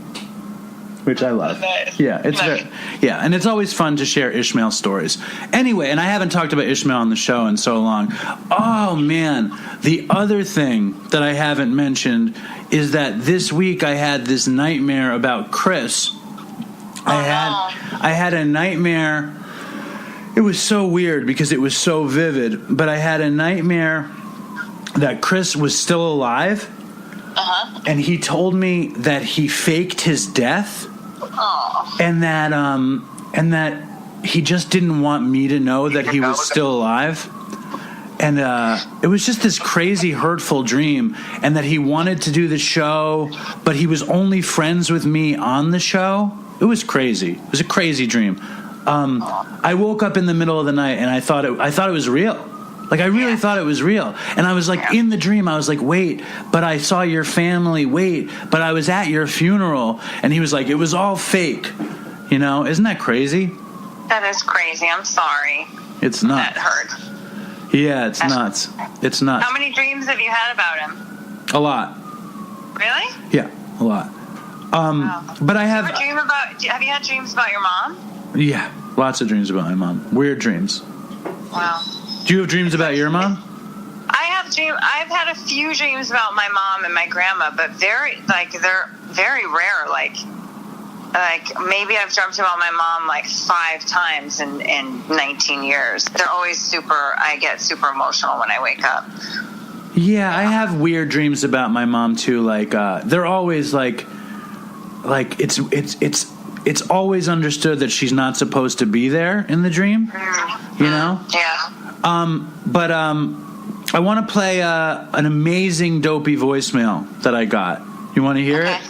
which I love. Nice. Yeah, and it's always fun to share Ishmael stories. Anyway, and I haven't talked about Ishmael on the show in so long. Oh man, the other thing that I haven't mentioned is that this week I had this nightmare about Chris. I had a nightmare. It was so weird because it was so vivid, but I had a nightmare that Chris was still alive, and he told me that he faked his death, and that he just didn't want me to know that he was still alive. And it was just this crazy, hurtful dream, and that he wanted to do the show, but he was only friends with me on the show. It was crazy. It was a crazy dream. I woke up in the middle of the night and I thought it was real. Like I really thought it was real. And I was like in the dream, I was like, wait, but I saw your family. Wait, but I was at your funeral. And he was like, it was all fake. You know, isn't that crazy? That is crazy. I'm sorry. It's nuts. That hurt. Yeah, it's nuts. It's nuts. How many dreams have you had about him? A lot. Really? Yeah, a lot. Wow. But I have. Have you had dreams about your mom? Yeah, lots of dreams about my mom. Weird dreams. Wow. Do you have dreams about your mom? I've had a few dreams about my mom and my grandma, but they're very rare. Like maybe I've dreamt about my mom like 5 times in 19 years. They're always I get super emotional when I wake up. Yeah, I have weird dreams about my mom too. Like they're always like it's always understood that she's not supposed to be there in the dream. You know? Yeah. But I want to play an amazing dopey voicemail that I got. You want to hear it?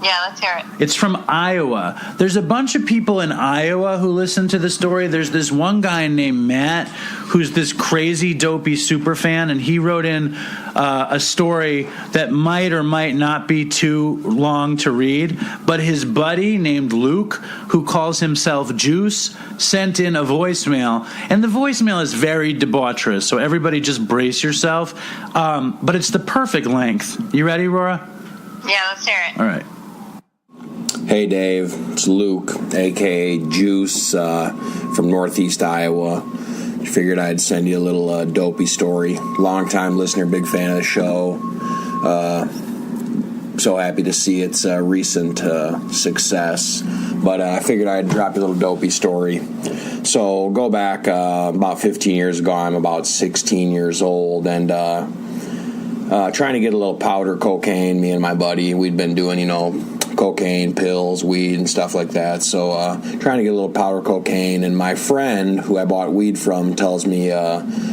Yeah, let's hear it. It's from Iowa. There's a bunch of people in Iowa who listen to the story. There's this one guy named Matt who's this crazy dopey super fan, and he wrote in a story that might or might not be too long to read, but his buddy named Luke, who calls himself Juice, sent in a voicemail, and the voicemail is very debaucherous, so everybody just brace yourself, but it's the perfect length. You ready, Aurora? Yeah, let's hear it. All right. Hey Dave, it's Luke, aka Juice, from Northeast Iowa. Figured I'd send you a little dopey story. Long-time listener, big fan of the show. So happy to see its recent success. But I figured I'd drop you a little dopey story. So go back about 15 years ago. I'm about 16 years old, and trying to get a little powder cocaine. Me and my buddy, we'd been doing, cocaine, pills, weed, and stuff like that. So trying to get a little powder cocaine, and my friend who I bought weed from tells me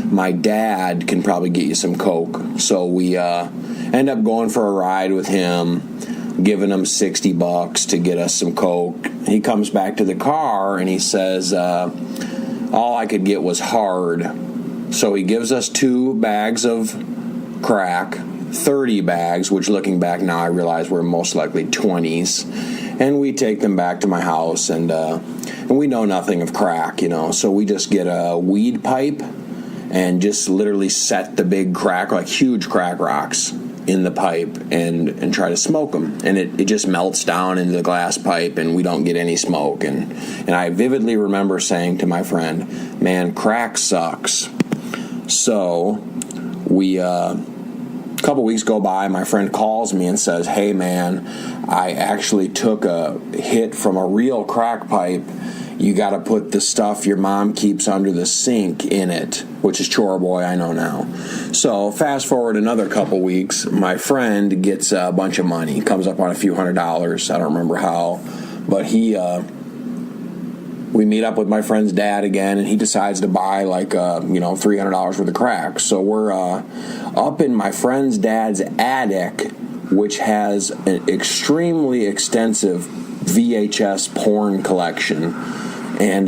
my dad can probably get you some coke. So we end up going for a ride with him, giving him $60 to get us some coke. He comes back to the car and he says all I could get was hard. So he gives us 2 bags of crack, 30 bags, which looking back now I realize were most likely 20s, and we take them back to my house, and we know nothing of crack, so we just get a weed pipe and just literally set the big crack, like huge crack rocks, in the pipe and try to smoke them, and it just melts down into the glass pipe, and we don't get any smoke, and I vividly remember saying to my friend, man, crack sucks. So we couple weeks go by, my friend calls me and says, hey man, I actually took a hit from a real crack pipe. You got to put the stuff your mom keeps under the sink in it, which is Chore Boy, I know now. So fast forward another couple weeks, my friend gets a bunch of money, comes up on a few $100s, I don't remember how, but we meet up with my friend's dad again, and he decides to buy like $300 worth of crack. So we're up in my friend's dad's attic, which has an extremely extensive VHS porn collection, and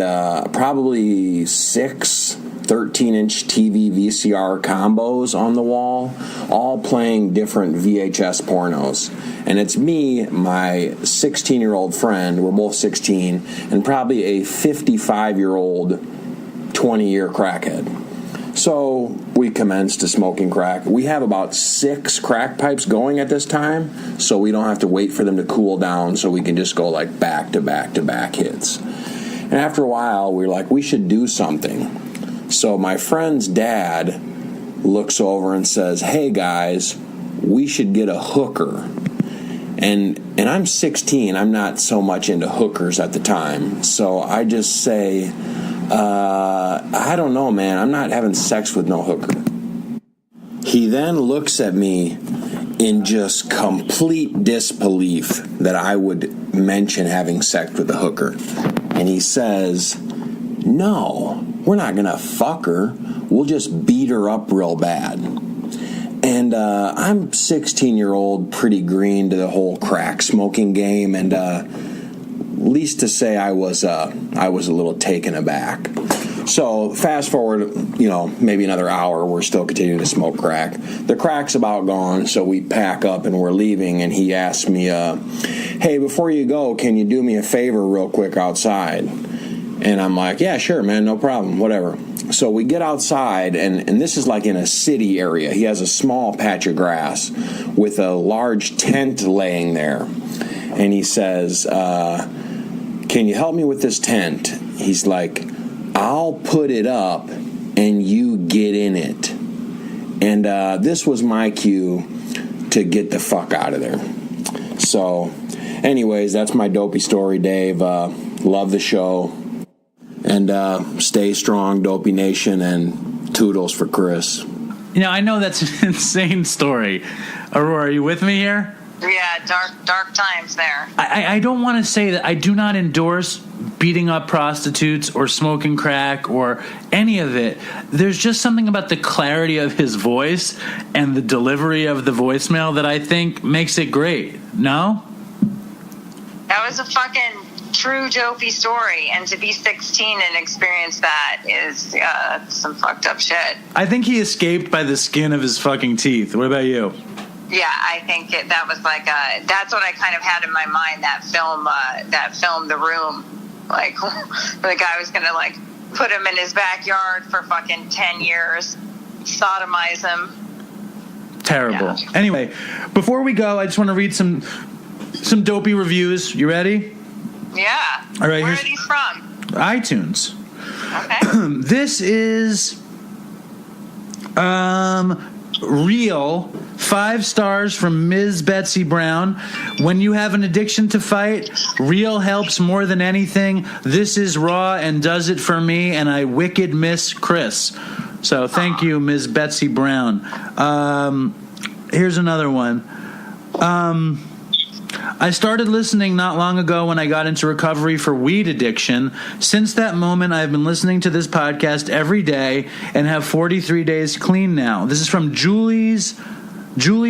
probably 6 13-inch TV VCR combos on the wall, all playing different VHS pornos. And it's me, my 16-year-old friend, we're both 16, and probably a 55-year-old 20-year crackhead. So we commenced to smoking crack. We have about 6 crack pipes going at this time, so we don't have to wait for them to cool down, so we can just go like back to back to back hits. And after a while, we're like, we should do something. So my friend's dad looks over and says, hey guys, we should get a hooker. And I'm 16, I'm not so much into hookers at the time. So I just say, I don't know, man, I'm not having sex with no hooker. He then looks at me in just complete disbelief that I would mention having sex with a hooker. And he says, no, we're not going to fuck her. We'll just beat her up real bad. And I'm 16-year-old, pretty green to the whole crack smoking game, and least to say I was a little taken aback. So fast forward, maybe another hour, we're still continuing to smoke crack. The crack's about gone, so we pack up and we're leaving, and he asked me, hey, before you go, can you do me a favor real quick outside? And I'm like, yeah, sure, man, no problem, whatever. So we get outside, and this is like in a city area. He has a small patch of grass with a large tent laying there. And he says, can you help me with this tent? He's like, I'll put it up and you get in it. And this was my cue to get the fuck out of there. So anyways, that's my dopey story, Dave. Love the show. And stay strong, Dopey Nation, and toodles for Chris. I know that's an insane story. Aurora, are you with me here? Yeah, dark times there. I don't want to say that I do not endorse beating up prostitutes or smoking crack or any of it. There's just something about the clarity of his voice and the delivery of the voicemail that I think makes it great. No? That was a fucking true dopey story, and to be 16 and experience that is some fucked up shit. I think he escaped by the skin of his fucking teeth. What about you? Yeah, I think that was like that's what I kind of had in my mind, that film The Room, like the guy was gonna like put him in his backyard for fucking 10 years, sodomize him. Terrible. Yeah. Anyway, before we go, I just want to read some dopey reviews. You ready? Yeah. All right. Where are these from? iTunes. Okay. This is Real. 5 stars from Ms. Betsy Brown. When you have an addiction to fight, Real helps more than anything. This is raw and does it for me, and I wicked miss Chris. So thank you, Ms. Betsy Brown. Here's another one. I started listening not long ago when I got into recovery for weed addiction. Since that moment, I've been listening to this podcast every day and have 43 days clean now. This is from Julie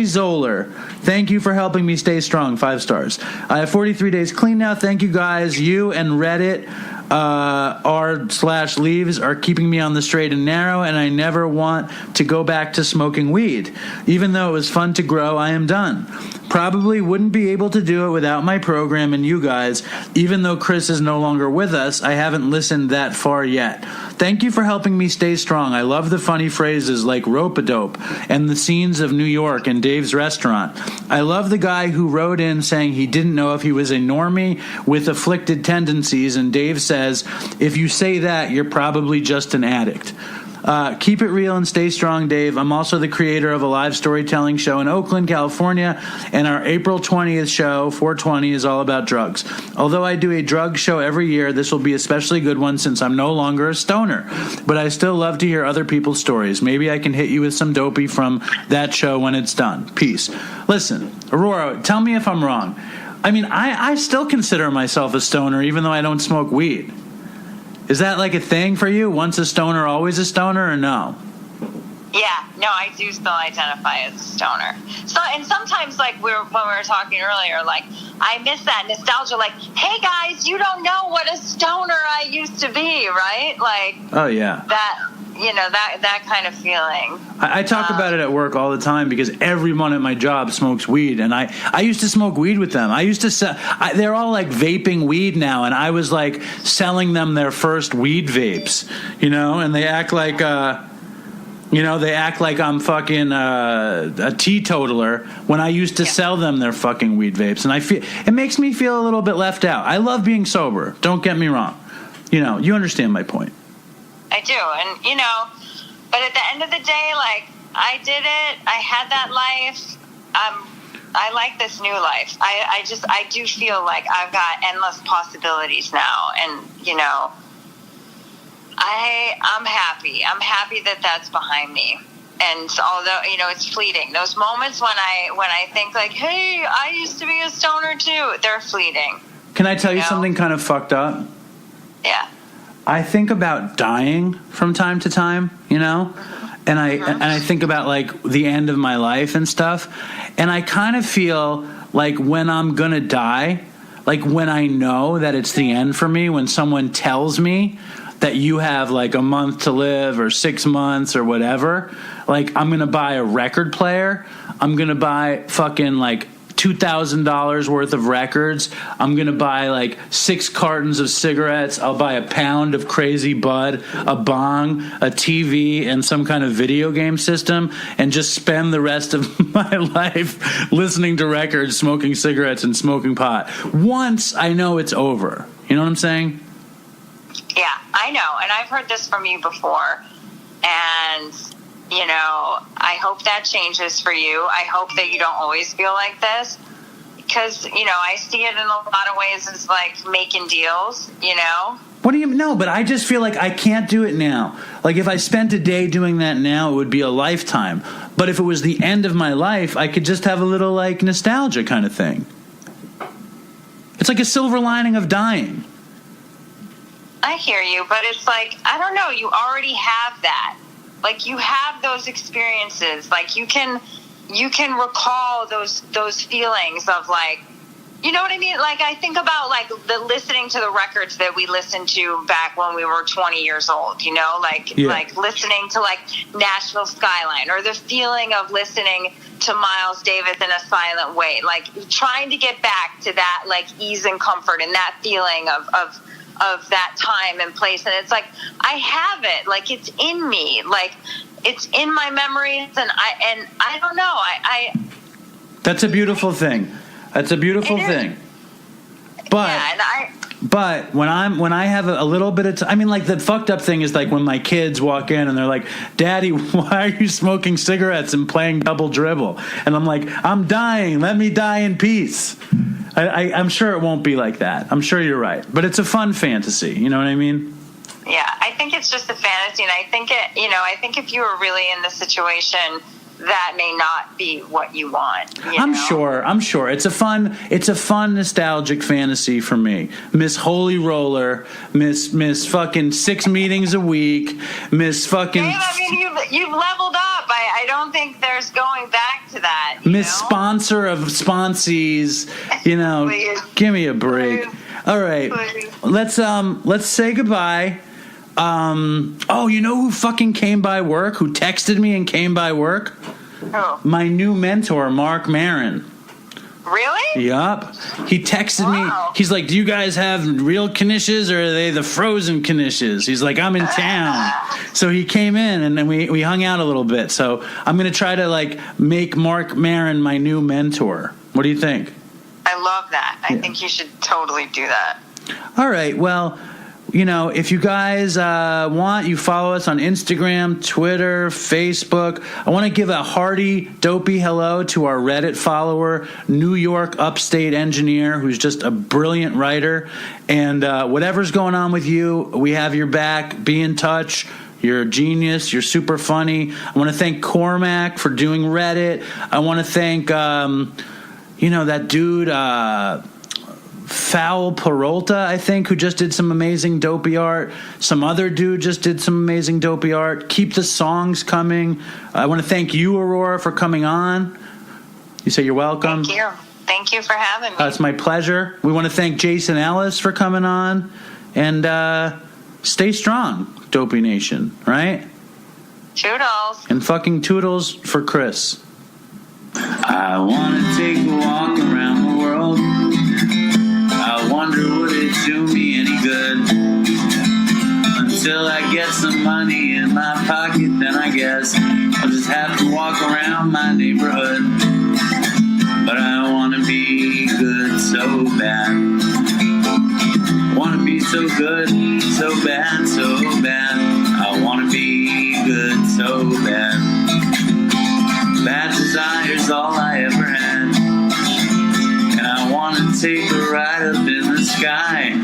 Zoller. Thank you for helping me stay strong. 5 stars. I have 43 days clean now. Thank you guys. You and Reddit r/leaves are keeping me on the straight and narrow, and I never want to go back to smoking weed. Even though it was fun to grow, I am done. Probably wouldn't be able to do it without my program and you guys. Even though Chris is no longer with us, I haven't listened that far yet. Thank you for helping me stay strong. I love the funny phrases like rope-a-dope and the scenes of New York and Dave's restaurant. I love the guy who wrote in saying he didn't know if he was a normie with afflicted tendencies, and Dave says, if you say that, you're probably just an addict. Keep it real and stay strong, Dave. I'm also the creator of a live storytelling show in Oakland, California, and our April 20th show, 420, is all about drugs. Although I do a drug show every year, this will be a especially good one since I'm no longer a stoner. But I still love to hear other people's stories. Maybe I can hit you with some Dopey from that show when it's done. Peace. Listen, Aurora, tell me if I'm wrong. I mean, I still consider myself a stoner even though I don't smoke weed. Is that like a thing for you? Once a stoner, always a stoner, or no? Yeah, no, I do still identify as a stoner. So, and sometimes, like when we were talking earlier, like I miss that nostalgia. Like, hey guys, you don't know what a stoner I used to be, right? Like, oh yeah, that. You know, that kind of feeling. I talk about it at work all the time because everyone at my job smokes weed, and I used to smoke weed with them. I used to sell. They're all like vaping weed now, and I was like selling them their first weed vapes, you know, and they act like I'm fucking a teetotaler when I used to sell them their fucking weed vapes, and it makes me feel a little bit left out. I love being sober. Don't get me wrong. You know, you understand my point. I do, and you know, but at the end of the day, like I did it. I had that life. I like this new life. I do feel like I've got endless possibilities now, and you know, I'm happy. I'm happy that that's behind me. And although, you know, it's fleeting. Those moments when I think like, hey, I used to be a stoner too, they're fleeting. Can I tell you something kind of fucked up? Yeah. I think about dying from time to time, you know, and I think about like the end of my life and stuff, and I kind of feel like when I'm gonna die, like when I know that it's the end for me, when someone tells me that you have like a month to live or 6 months or whatever, like I'm gonna buy a record player, I'm gonna buy fucking like $2,000 worth of records. I'm going to buy like 6 cartons of cigarettes. I'll buy a pound of crazy bud, a bong, a TV, and some kind of video game system, and just spend the rest of my life listening to records, smoking cigarettes, and smoking pot. Once I know it's over. You know what I'm saying? Yeah, I know. And I've heard this from you before. And you know, I hope that changes for you. I hope that you don't always feel like this because, you know, I see it in a lot of ways as like making deals, you know? What do you know? But I just feel like I can't do it now. Like if I spent a day doing that now, it would be a lifetime. But if it was the end of my life, I could just have a little like nostalgia kind of thing. It's like a silver lining of dying. I hear you, but it's like, I don't know, you already have that. Like you have those experiences, like you can recall those feelings of like, you know what I mean? Like I think about like the listening to the records that we listened to back when we were 20 years old, you know, like listening to like Nashville Skyline, or the feeling of listening to Miles Davis in a silent way, like trying to get back to that like ease and comfort and that feeling of that time and place. And it's like I have it, like it's in me, like it's in my memories, and I don't know, I that's a beautiful thing. That's a beautiful thing. But yeah, but when I have a little bit of I mean, like the fucked up thing is like when my kids walk in and they're like, "Daddy, why are you smoking cigarettes and playing double dribble?" And I'm like, "I'm dying. Let me die in peace." I'm sure it won't be like that. I'm sure you're right. But it's a fun fantasy. You know what I mean? Yeah, I think it's just a fantasy, and I think I think if you were really in the situation, that may not be what you want. I'm sure. It's a fun nostalgic fantasy for me. Miss Holy Roller, Miss fucking 6 meetings a week, Miss fucking. Dave, I mean, you've leveled up. I don't think there's going back to that. Miss Sponsor of Sponsees, you know. Please. Give me a break. Please. All right, Please. let's say goodbye. Oh, you know who fucking came by work? Who texted me and came by work? Who? My new mentor, Mark Maron. Really? Yup. He texted me. He's like, "Do you guys have real knishes or are they the frozen knishes?" He's like, "I'm in town." So he came in and then we hung out a little bit. So I'm going to try to like make Mark Maron my new mentor. What do you think? I love that. I think you should totally do that. All right. Well, if you guys want, you follow us on Instagram, Twitter, Facebook. I want to give a hearty Dopey hello to our Reddit follower, New York upstate engineer, who's just a brilliant writer. And whatever's going on with you, we have your back. Be in touch. You're a genius. You're super funny. I want to thank Cormac for doing Reddit. I want to thank, that dude, Foul Peralta, I think, who just did some amazing Dopey art. Some other dude just did some amazing Dopey art. Keep the songs coming. I want to thank you, Aurora, for coming on. You say you're welcome. Thank you. Thank you for having me. It's my pleasure. We want to thank Jason Ellis for coming on. And stay strong, Dopey Nation, right? Toodles. And fucking toodles for Chris. I want to take a walk around the world. I wonder would it do me any good? Until I get some money in my pocket, then I guess I'll just have to walk around my neighborhood. But I want to be good so bad. Want to be so good, so bad, so bad. I want to be good so bad. Bad desire's all I ever had. And I want to take a ride up in the sky.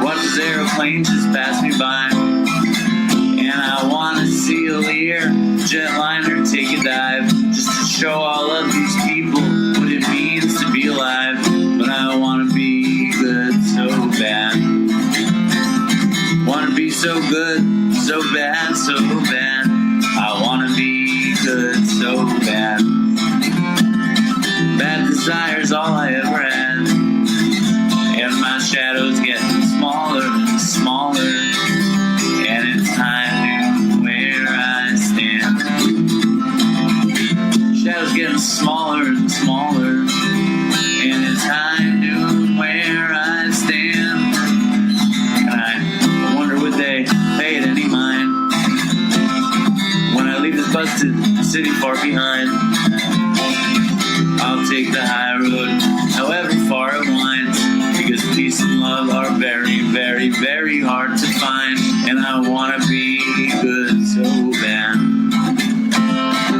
Watch this aeroplane just pass me by. And I want to see a Lear jetliner take a dive, just to show all of these people what it means to be alive. But I want to be good so bad. Want to be so good, so bad, so bad. I want to be good so bad. Bad desire's all I ever had. And my shadow's getting smaller and smaller. And it's time to know where I stand. Shadow's getting smaller and smaller. And it's time to know where I stand. And I wonder would they pay it any mind when I leave this busted city far behind. I'll take the high road, however far it winds, because peace and love are very, very, very hard to find. And I want to be good so bad.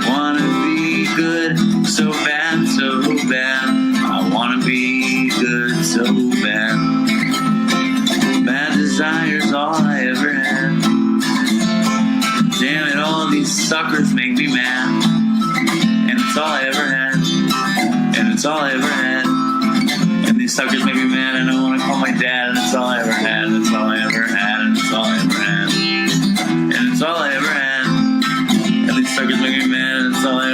Want to be good so bad, so bad. I want to be good so bad. Bad desire's all I ever had. Damn it, all these suckers make me mad. And it's all I ever had. And it's all I ever had. And these suckers make me mad, and I want to call my dad, and it's all I ever had, and it's all I ever had, and it's all I ever had. And it's all I ever had. And these suckers make me mad, and it's all I